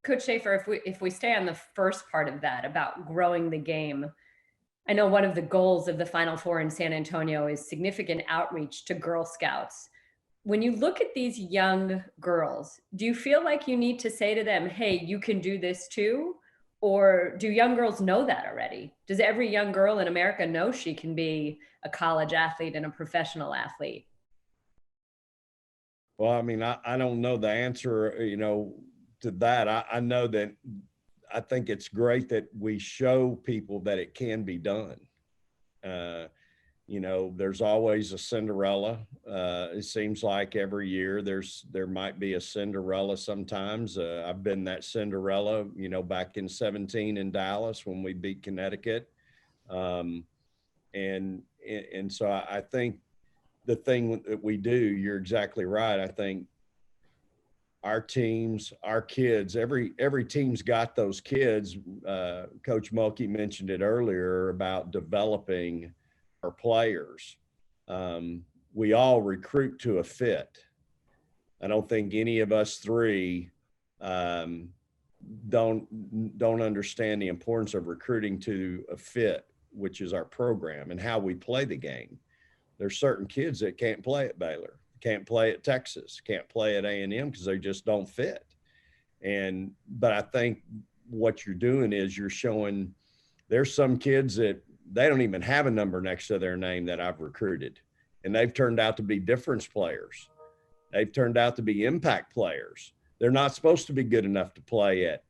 Coach Schaefer, if we stay on the first part of that about growing the game, I know one of the goals of the Final Four in San Antonio is significant outreach to Girl Scouts. When you look at these young girls, do you feel like you need to say to them, hey, you can do this too? Or do young girls know that already? Does every young girl in America know she can be a college athlete and a professional athlete? Well, I mean, I don't know the answer, to that. I know that I think it's great that we show people that it can be done. There's always a Cinderella. It seems like every year there might be a Cinderella sometimes. I've been that Cinderella, back in 2017 in Dallas when we beat Connecticut. And so I think the thing that we do, you're exactly right. I think our teams, our kids, every team's got those kids. Coach Mulkey mentioned it earlier about developing our players. We all recruit to a fit. I don't think any of us three don't understand the importance of recruiting to a fit, which is our program and how we play the game. There's certain kids that can't play at Baylor, can't play at Texas, can't play at A&M because they just don't fit. But I think what you're doing is you're showing there's some kids that they don't even have a number next to their name that I've recruited, and they've turned out to be difference players. They've turned out to be impact players. They're not supposed to be good enough to play at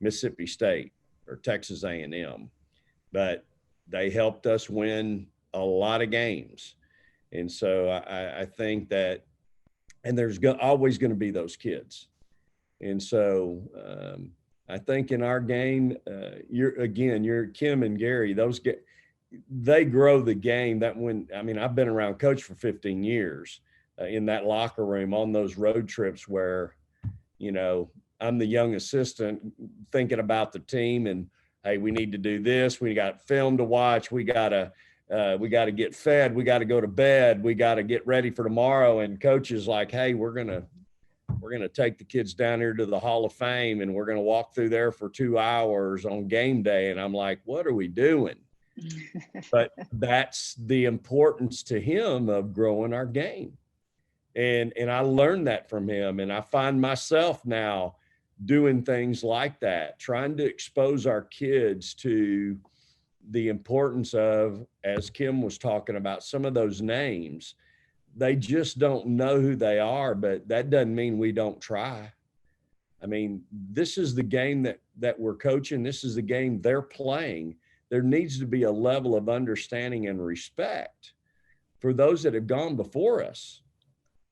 Mississippi State or Texas A&M, but they helped us win a lot of games. And so I think that, and there's always going to be those kids. And so I think in our game, you're Kim and Gary, they grow the game. I've been around coach for 15 years in that locker room on those road trips where, I'm the young assistant thinking about the team and, hey, we need to do this. We got film to watch. We got to get fed. We got to go to bed. We got to get ready for tomorrow. And coach is like, hey, we're going to take the kids down here to the Hall of Fame and we're going to walk through there for 2 hours on game day. And I'm like, what are we doing? But that's the importance to him of growing our game. And I learned that from him. And I find myself now doing things like that, trying to expose our kids to the importance of, as Kim was talking about, some of those names. They just don't know who they are, but that doesn't mean we don't try. I mean, this is the game that we're coaching. This is the game they're playing. There needs to be a level of understanding and respect for those that have gone before us.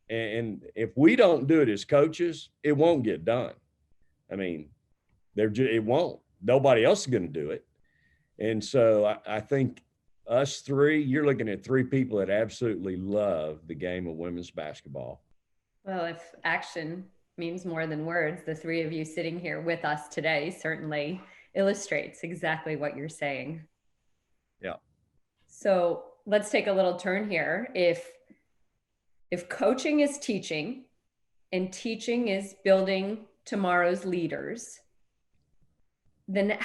And if we don't do it as coaches, it won't get done. I mean, it won't. Nobody else is going to do it. And so I think us three, you're looking at three people that absolutely love the game of women's basketball. Well, if action means more than words, the three of you sitting here with us today certainly illustrates exactly what you're saying. Yeah. So let's take a little turn here. If coaching is teaching and teaching is building tomorrow's leaders, then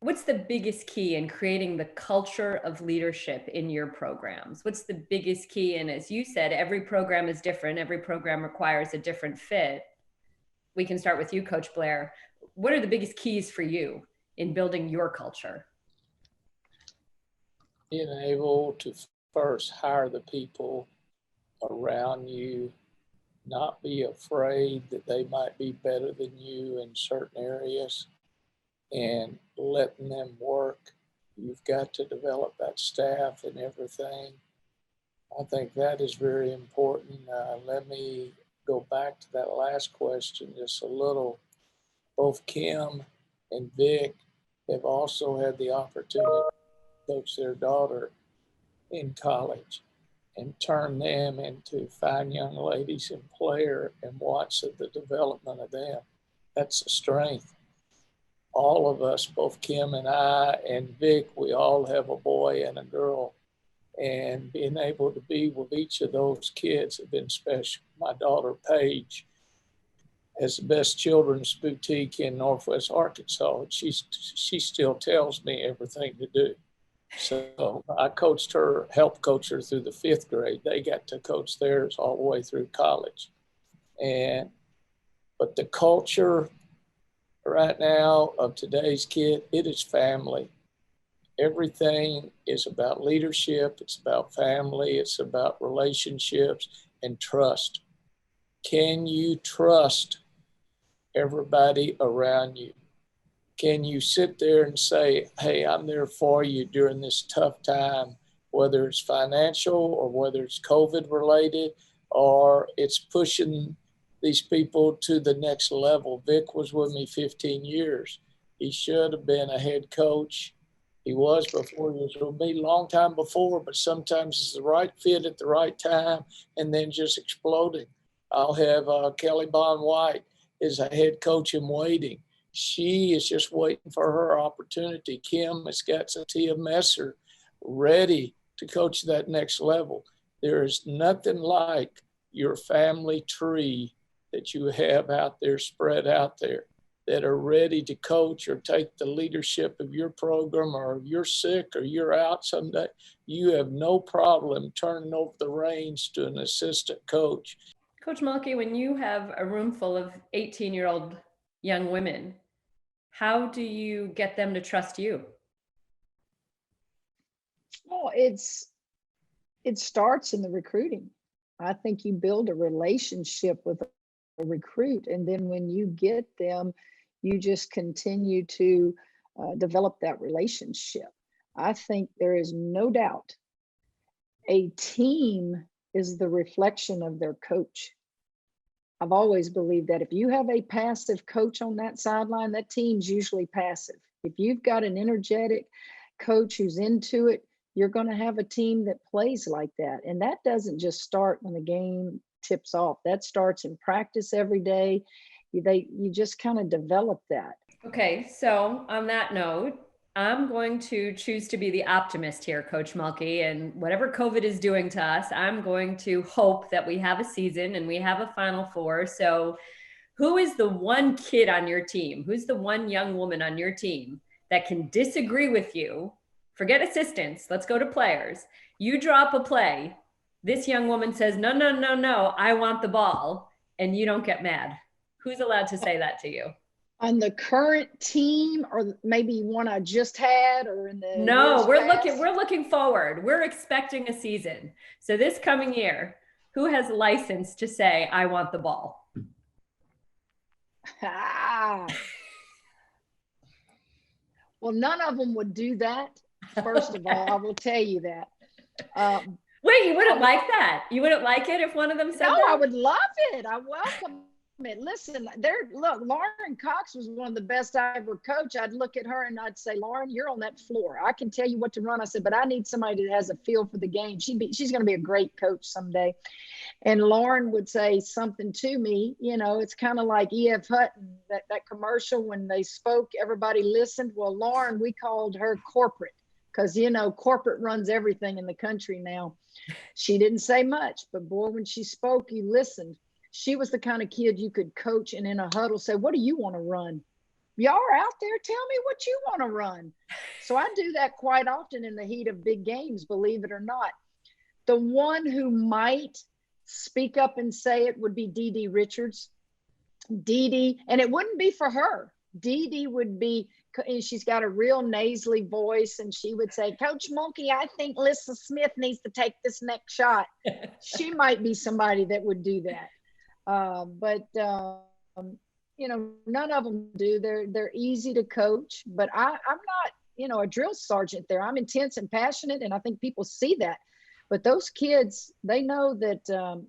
what's the biggest key in creating the culture of leadership in your programs? What's the biggest key? And as you said, every program is different. Every program requires a different fit. We can start with you, Coach Blair. What are the biggest keys for you in building your culture? Being able to first hire the people around you, not be afraid that they might be better than you in certain areas, and letting them work. You've got to develop that staff and everything. I think that is very important. Let me go back to that last question just a little. Both Kim and Vic have also had the opportunity to coach their daughter in college and turn them into fine young ladies and player and watch the development of them. That's a strength. All of us, both Kim and I and Vic, we all have a boy and a girl. And being able to be with each of those kids have been special. My daughter, Paige, has the best children's boutique in Northwest Arkansas. She still tells me everything to do. So I coached her, helped coach her through the 5th grade. They got to coach theirs all the way through college. But the culture right now of today's kid, it is family. Everything is about leadership. It's about family. It's about relationships and trust. Can you trust everybody around you? Can you sit there and say, hey, I'm there for you during this tough time, whether it's financial or whether it's COVID related, or it's pushing these people to the next level. Vic was with me 15 years. He should have been a head coach. He was before. He was with me a long time before, but sometimes it's the right fit at the right time and then just exploding. I'll have Kelly Bond White is a head coach in waiting. She is just waiting for her opportunity. Kim has got Satia Messer ready to coach that next level. There is nothing like your family tree that you have out there, spread out there, that are ready to coach or take the leadership of your program, or if you're sick or you're out someday, you have no problem turning over the reins to an assistant coach. Coach Mulkey, when you have a room full of 18-year-old young women, how do you get them to trust you? Well, it starts in the recruiting. I think you build a relationship with a recruit, and then when you get them, you just continue to develop that relationship. I think there is no doubt a team is the reflection of their coach. I've always believed that if you have a passive coach on that sideline, that team's usually passive. If you've got an energetic coach who's into it, you're going to have a team that plays like that. And that doesn't just start when the game tips off. That starts in practice every day. You just kind of develop that. Okay, so on that note, I'm going to choose to be the optimist here, Coach Mulkey, and whatever COVID is doing to us, I'm going to hope that we have a season and we have a Final Four. So who is the one kid on your team? Who's the one young woman on your team that can disagree with you? Forget assistants, let's go to players. You drop a play, this young woman says, no, no, no, no, I want the ball, and you don't get mad. Who's allowed to say that to you? On the current team, or maybe one I just had, or in the No, we're looking forward. We're expecting a season. So this coming year, who has license to say, I want the ball? Well, none of them would do that. First of all, I will tell you that. Wait, you wouldn't like that? You wouldn't like it if one of them said that? No, I would love it. I welcome it. Listen, look, Lauren Cox was one of the best I ever coached. I'd look at her and I'd say, Lauren, you're on that floor. I can tell you what to run. I said, but I need somebody that has a feel for the game. She's going to be a great coach someday. And Lauren would say something to me, it's kind of like E.F. Hutton, that commercial when they spoke, everybody listened. Well, Lauren, we called her corporate because, corporate runs everything in the country now. She didn't say much, but boy, when she spoke, you listened. She was the kind of kid you could coach and in a huddle say, what do you want to run? Y'all are out there, tell me what you want to run. So I do that quite often in the heat of big games, believe it or not. The one who might speak up and say it would be Dee Richards. Dee, and it wouldn't be for her. Dee would be, she's got a real nasally voice, and she would say, Coach Mulkey, I think Lissa Smith needs to take this next shot. She might be somebody that would do that. But none of them do. They're easy to coach, but I'm not, a drill sergeant there. I'm intense and passionate, and I think people see that. But those kids, they know that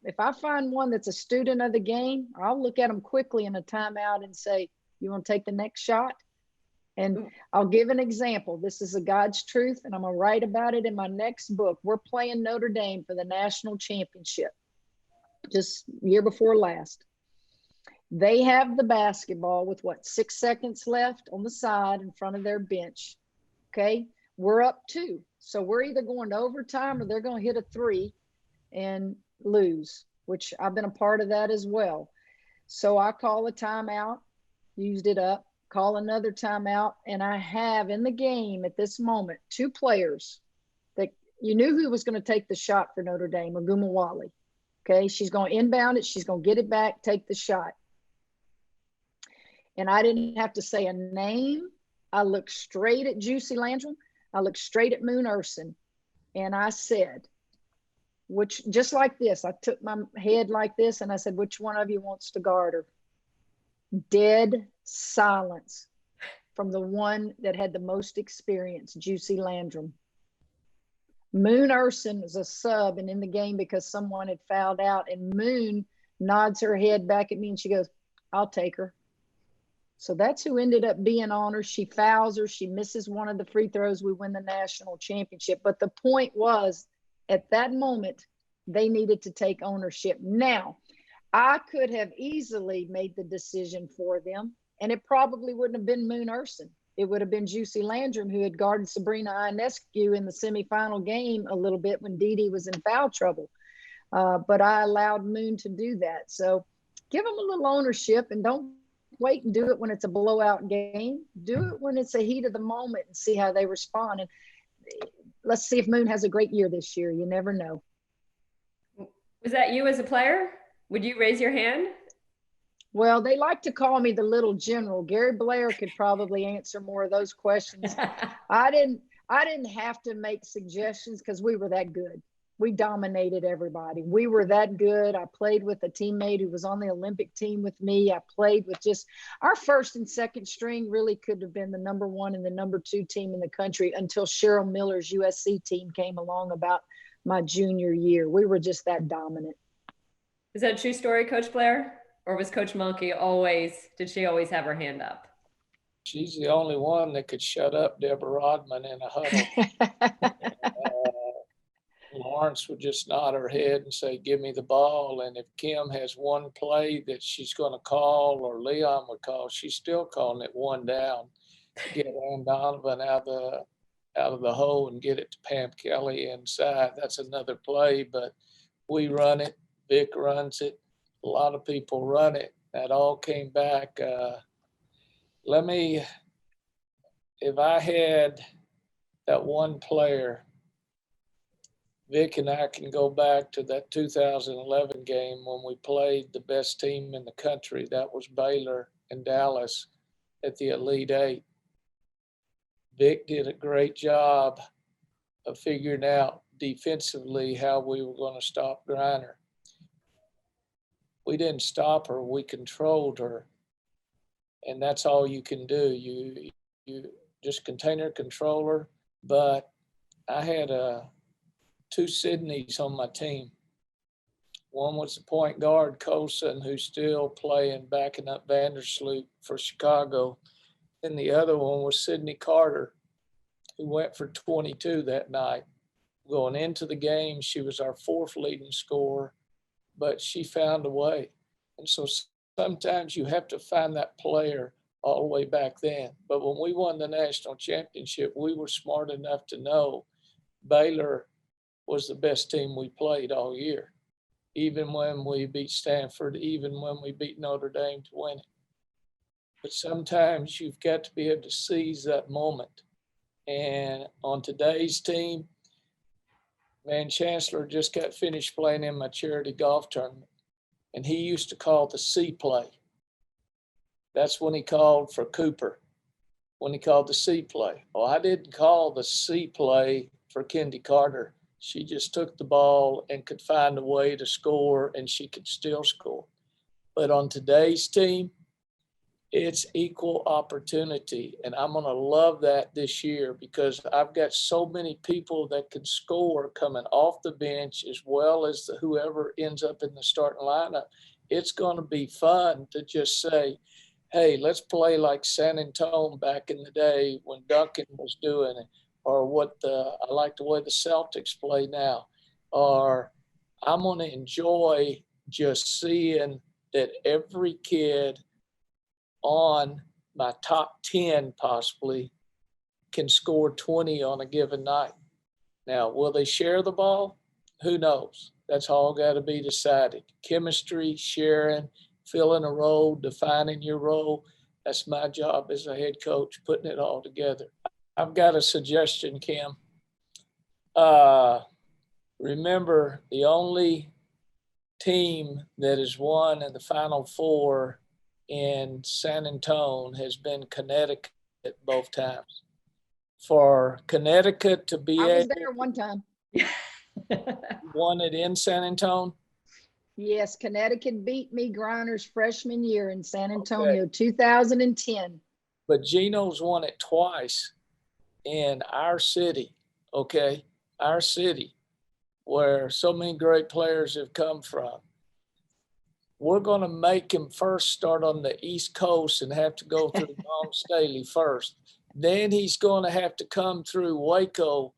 if I find one that's a student of the game, I'll look at them quickly in a timeout and say, you want to take the next shot? And I'll give an example. This is a God's truth, and I'm going to write about it in my next book. We're playing Notre Dame for the national championship. Just year before last. They have the basketball with 6 seconds left on the side in front of their bench. Okay, we're up 2. So we're either going to overtime or they're going to hit a 3 and lose, which I've been a part of that as well. So I call a timeout, used it up, call another timeout, and I have in the game at this moment 2 players that you knew who was going to take the shot for Notre Dame, Kinkhabwala. Okay, she's going to inbound it, she's going to get it back, take the shot. And I didn't have to say a name. I looked straight at Juicy Landrum. I looked straight at Moon Urson. And I said, which, just like this, I took my head like this and I said, which one of you wants to guard her? Dead silence from the one that had the most experience, Juicy Landrum. Moon Urson was a sub and in the game because someone had fouled out, and Moon nods her head back at me and she goes, I'll take her. So that's who ended up being on her. She fouls her. She misses one of the free throws. We win the national championship. But the point was, at that moment, they needed to take ownership. Now, I could have easily made the decision for them, and it probably wouldn't have been Moon Urson. It would have been Juicy Landrum, who had guarded Sabrina Ionescu in the semifinal game a little bit when Didi was in foul trouble. But I allowed Moon to do that. So give them a little ownership, and don't wait and do it when it's a blowout game. Do it when it's a heat of the moment and see how they respond. And let's see if Moon has a great year this year. You never know. Was that you as a player? Would you raise your hand? Well, they like to call me the little general. Gary Blair could probably answer more of those questions. I didn't have to make suggestions because we were that good. We dominated everybody. We were that good. I played with a teammate who was on the Olympic team with me. I played with just our first and second string really could have been the number 1 and the number 2 team in the country until Cheryl Miller's USC team came along about my junior year. We were just that dominant. Is that a true story, Coach Blair? Or was Coach Mulkey did she always have her hand up? She's the only one that could shut up Deborah Rodman in a huddle. Lawrence would just nod her head and say, give me the ball. And if Kim has one play that she's going to call, or Leon would call, she's still calling it one down to get Ann Donovan out of the hole and get it to Pam Kelly inside. That's another play, but we run it. Vic runs it. A lot of people run it. That all came back. If I had that one player, Vic and I can go back to that 2011 game when we played the best team in the country. That was Baylor and Dallas at the Elite Eight. Vic did a great job of figuring out defensively how we were going to stop Griner. We didn't stop her, we controlled her. And that's all you can do. You just contain her, control her. But I had 2 Sydneys on my team. One was the point guard, Colson, who's still playing, backing up Vandersloot for Chicago. And the other one was Sydney Carter, who went for 22 that night. Going into the game, she was our 4th leading scorer, but she found a way. And so sometimes you have to find that player all the way back then. But when we won the national championship, we were smart enough to know Baylor was the best team we played all year, even when we beat Stanford, even when we beat Notre Dame to win it. But sometimes you've got to be able to seize that moment. And on today's team, Van Chancellor just got finished playing in my charity golf tournament, and he used to call the C play. That's when he called for Cooper, when he called the C play. Oh, I didn't call the C play for Kendi Carter. She just took the ball and could find a way to score, and she could still score. But on today's team, it's equal opportunity. And I'm going to love that this year because I've got so many people that can score coming off the bench as well as whoever ends up in the starting lineup. It's going to be fun to just say, hey, let's play like San Antonio back in the day when Duncan was doing it, or I like the way the Celtics play now. Or I'm going to enjoy just seeing that every kid on my top 10 possibly can score 20 on a given night. Now, will they share the ball? Who knows? That's all got to be decided. Chemistry, sharing, filling a role, defining your role. That's my job as a head coach, putting it all together. I've got a suggestion, Kim. Remember, the only team that has won in the Final Four in San Antonio has been Connecticut both times. For Connecticut to be I was able there one time. won it in San Antonio. Yes, Connecticut beat me Griner's freshman year in San Antonio, 2010. But Geno's won it twice in our city, okay? Our city, where so many great players have come from. We're going to make him first start on the East Coast and have to go through Dawn Staley first. Then he's going to have to come through Waco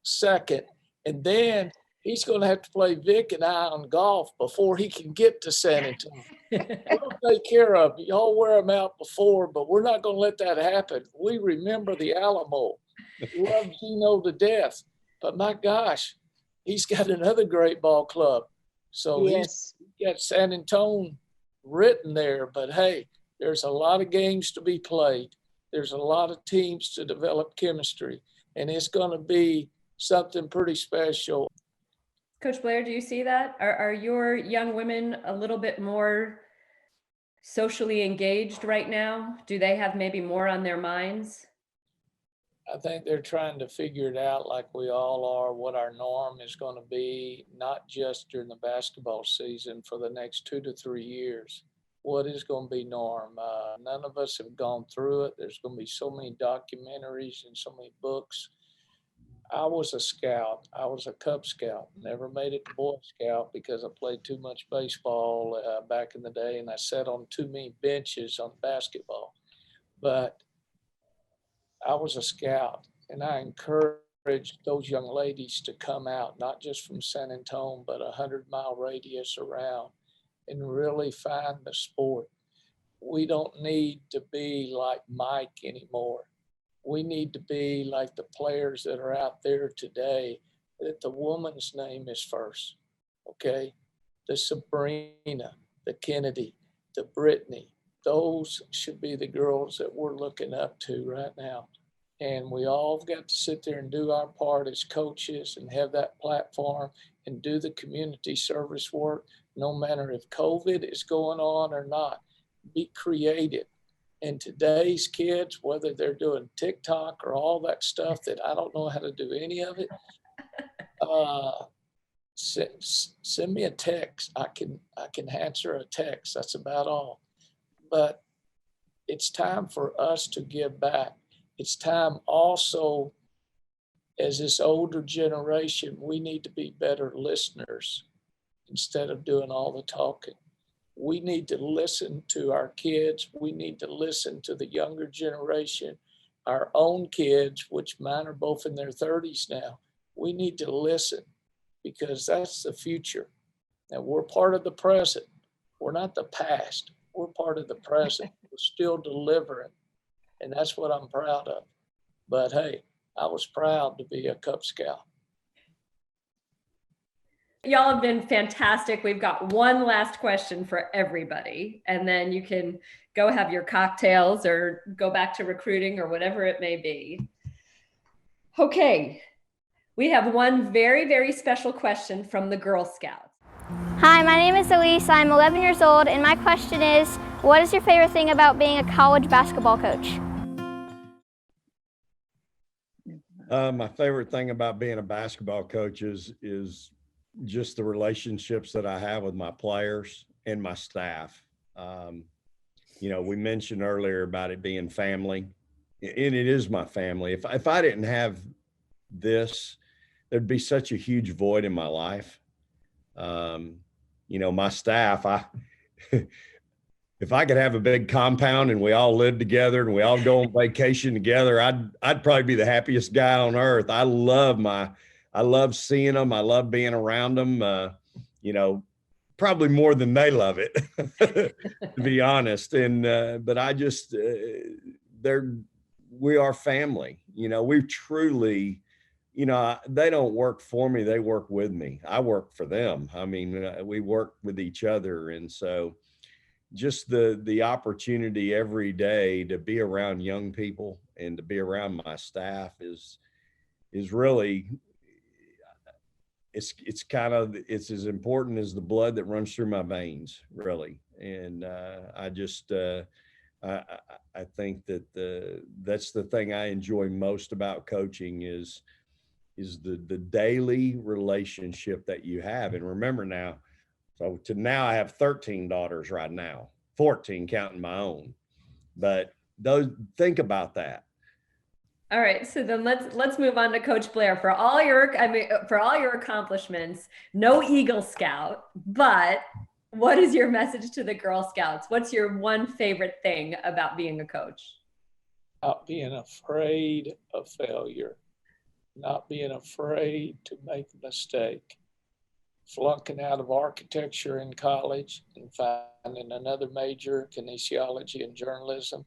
second. And then he's going to have to play Vic and I on golf before he can get to San Antonio. We'll take care of it. Y'all wear him out before, but we're not going to let that happen. We remember the Alamo. Love Geno to death. But my gosh, he's got another great ball club. So yes, he's got San Antonio written there. But hey, there's a lot of games to be played. There's a lot of teams to develop chemistry. And it's going to be something pretty special. Coach Blair, do you see that? Are your young women a little bit more socially engaged right now? Do they have maybe more on their minds? I think they're trying to figure it out like we all are, what our norm is going to be, not just during the basketball season, for the next 2 to 3 years. What is going to be norm? None of us have gone through it. There's going to be so many documentaries and so many books. I was a scout. I was a Cub Scout. Never made it to Boy Scout because I played too much baseball back in the day, and I sat on too many benches on basketball. But I was a scout, and I encouraged those young ladies to come out, not just from San Antonio, but 100-mile radius around, and really find the sport. We don't need to be like Mike anymore. We need to be like the players that are out there today, that the woman's name is first, okay? The Sabrina, the Kennedy, the Brittany, those should be the girls that we're looking up to right now. And we all got to sit there and do our part as coaches and have that platform and do the community service work, no matter if COVID is going on or not. Be creative. And today's kids, whether they're doing TikTok or all that stuff that I don't know how to do any of it, send me a text. I can answer a text. That's about all. But it's time for us to give back. It's time also, as this older generation, we need to be better listeners instead of doing all the talking. We need to listen to our kids. We need to listen to the younger generation, our own kids, which mine are both in their 30s now. We need to listen because that's the future. And we're part of the present. We're not the past. We're part of the present. We're still delivering. And that's what I'm proud of. But hey, I was proud to be a Cub Scout. Y'all have been fantastic. We've got one last question for everybody, and then you can go have your cocktails or go back to recruiting or whatever it may be. Okay, we have one very, very special question from the Girl Scouts. Hi, my name is Elise. I'm 11 years old, and my question is, what is your favorite thing about being a college basketball coach? My favorite thing about being a basketball coach is just the relationships that I have with my players and my staff. You know, we mentioned earlier about it being family, and it is my family. If I didn't have this, there'd be such a huge void in my life. You know, my staff, if I could have a big compound and we all lived together and we all go on vacation together, I'd probably be the happiest guy on earth. I love seeing them. I love being around them, you know, probably more than they love it, to be honest. And, but I just, we are family, you know, we truly, you know, they don't work for me. They work with me. I work for them. I mean, we work with each other. And so, just the opportunity every day to be around young people and to be around my staff is really, it's as important as the blood that runs through my veins, really. And I think that that's the thing I enjoy most about coaching is the daily relationship that you have. And remember now, I have 13 daughters right now, 14 counting my own. But think about that. All right, so then let's move on to Coach Blair. For all your accomplishments, no Eagle Scout, but what is your message to the Girl Scouts? What's your one favorite thing about being a coach? Not being afraid of failure, not being afraid to make a mistake. Flunking out of architecture in college and finding another major, kinesiology and journalism.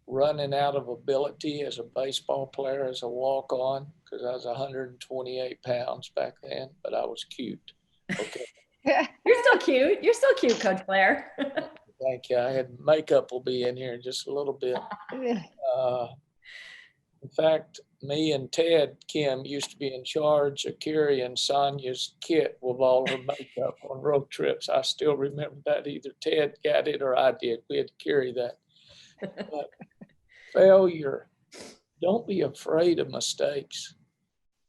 Running out of ability as a baseball player, as a walk-on, because I was 128 pounds back then, but I was cute. Okay. You're still cute. You're still cute, Coach Blair. Thank you. I had makeup will be in here in just a little bit. In fact, me and Ted Kim used to be in charge of carrying Sonia's kit with all her makeup on road trips. I still remember that. Either Ted got it or I did. We had to carry that. But failure, don't be afraid of mistakes.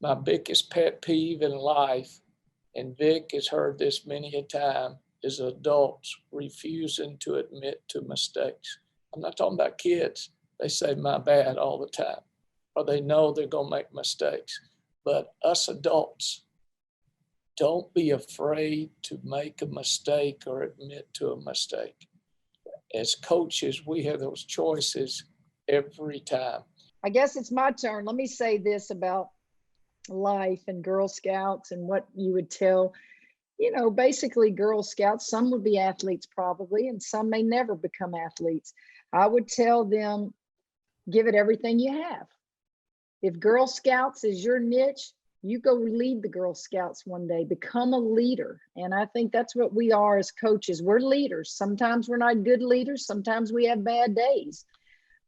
My biggest pet peeve in life, and Vic has heard this many a time, is adults refusing to admit to mistakes. I'm not talking about kids. They say my bad all the time, or they know they're going to make mistakes. But us adults, don't be afraid to make a mistake or admit to a mistake. As coaches, we have those choices every time. I guess it's my turn. Let me say this about life and Girl Scouts and what you would tell, basically Girl Scouts, some would be athletes probably, and some may never become athletes. I would tell them, give it everything you have. If Girl Scouts is your niche, you go lead the Girl Scouts one day, become a leader. And I think that's what we are as coaches. We're leaders. Sometimes we're not good leaders. Sometimes we have bad days.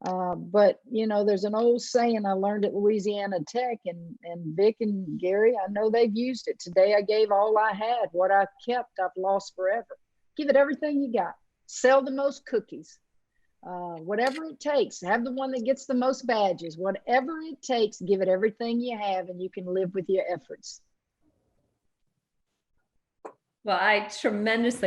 But there's an old saying I learned at Louisiana Tech, and Vic and Gary, I know they've used it. Today I gave all I had. What I kept, I've lost forever. Give it everything you got. Sell the most cookies. Whatever it takes, have the one that gets the most badges. Whatever it takes, give it everything you have, and you can live with your efforts. Well,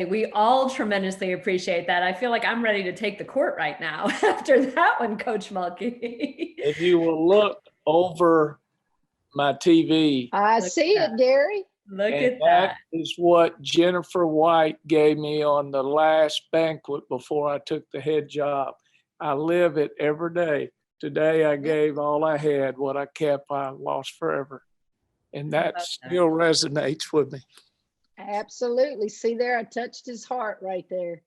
we all tremendously appreciate that. I feel like I'm ready to take the court right now after that one, Coach Mulkey. If you will look over my TV. I see it, Gary. Look at that. That is what Jennifer White gave me on the last banquet before I took the head job. I live it every day. Today I gave all I had. What I kept, I lost forever. And that still resonates with me. Absolutely. See there, I touched his heart right there.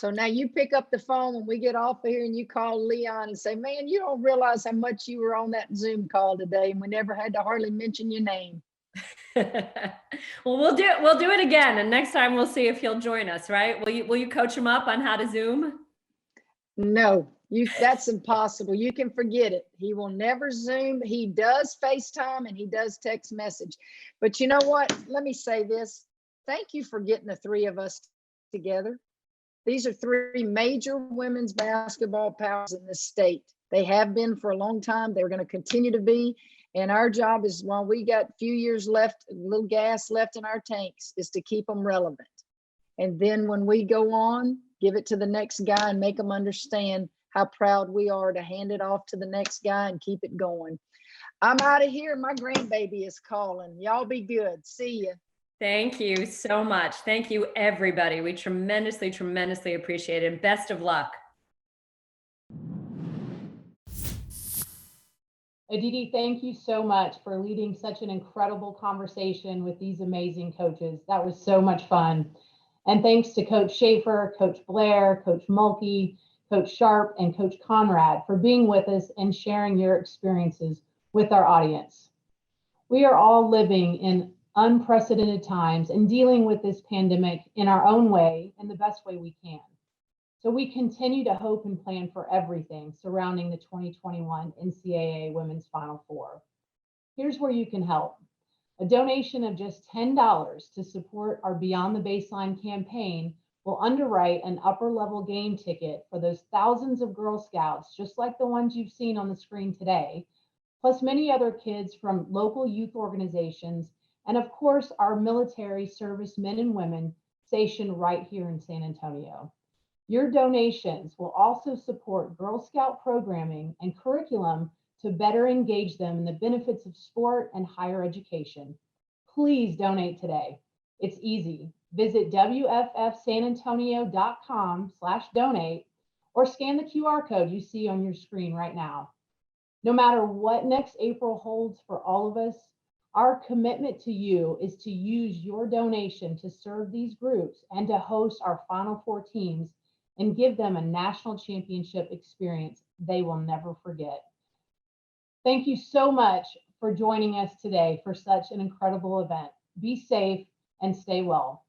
So now you pick up the phone when we get off of here and you call Leon and say, man, you don't realize how much you were on that Zoom call today and we never had to hardly mention your name. Well, we'll do it again, and next time we'll see if he'll join us, right? Will you coach him up on how to Zoom? No, that's impossible. You can forget it. He will never Zoom. He does FaceTime and he does text message. But you know what? Let me say this. Thank you for getting the three of us together. These are three major women's basketball powers in this state. They have been for a long time. They're going to continue to be. And our job is, while we got a few years left, a little gas left in our tanks, is to keep them relevant. And then when we go on, give it to the next guy and make them understand how proud we are to hand it off to the next guy and keep it going. I'm out of here. My grandbaby is calling. Y'all be good. See ya. Thank you so much. Thank you, everybody. We tremendously, tremendously appreciate it. Best of luck. Aditi, thank you so much for leading such an incredible conversation with these amazing coaches. That was so much fun. And thanks to Coach Schaefer, Coach Blair, Coach Mulkey, Coach Sharp, and Coach Conrad for being with us and sharing your experiences with our audience. We are all living in unprecedented times and dealing with this pandemic in our own way and the best way we can. So we continue to hope and plan for everything surrounding the 2021 NCAA Women's Final Four. Here's where you can help. A donation of just $10 to support our Beyond the Baseline campaign will underwrite an upper level game ticket for those thousands of Girl Scouts, just like the ones you've seen on the screen today, plus many other kids from local youth organizations, and of course, our military service men and women stationed right here in San Antonio. Your donations will also support Girl Scout programming and curriculum to better engage them in the benefits of sport and higher education. Please donate today. It's easy. Visit wffsanantonio.com/donate or scan the QR code you see on your screen right now. No matter what next April holds for all of us, our commitment to you is to use your donation to serve these groups and to host our Final Four teams and give them a national championship experience they will never forget. Thank you so much for joining us today for such an incredible event. Be safe and stay well.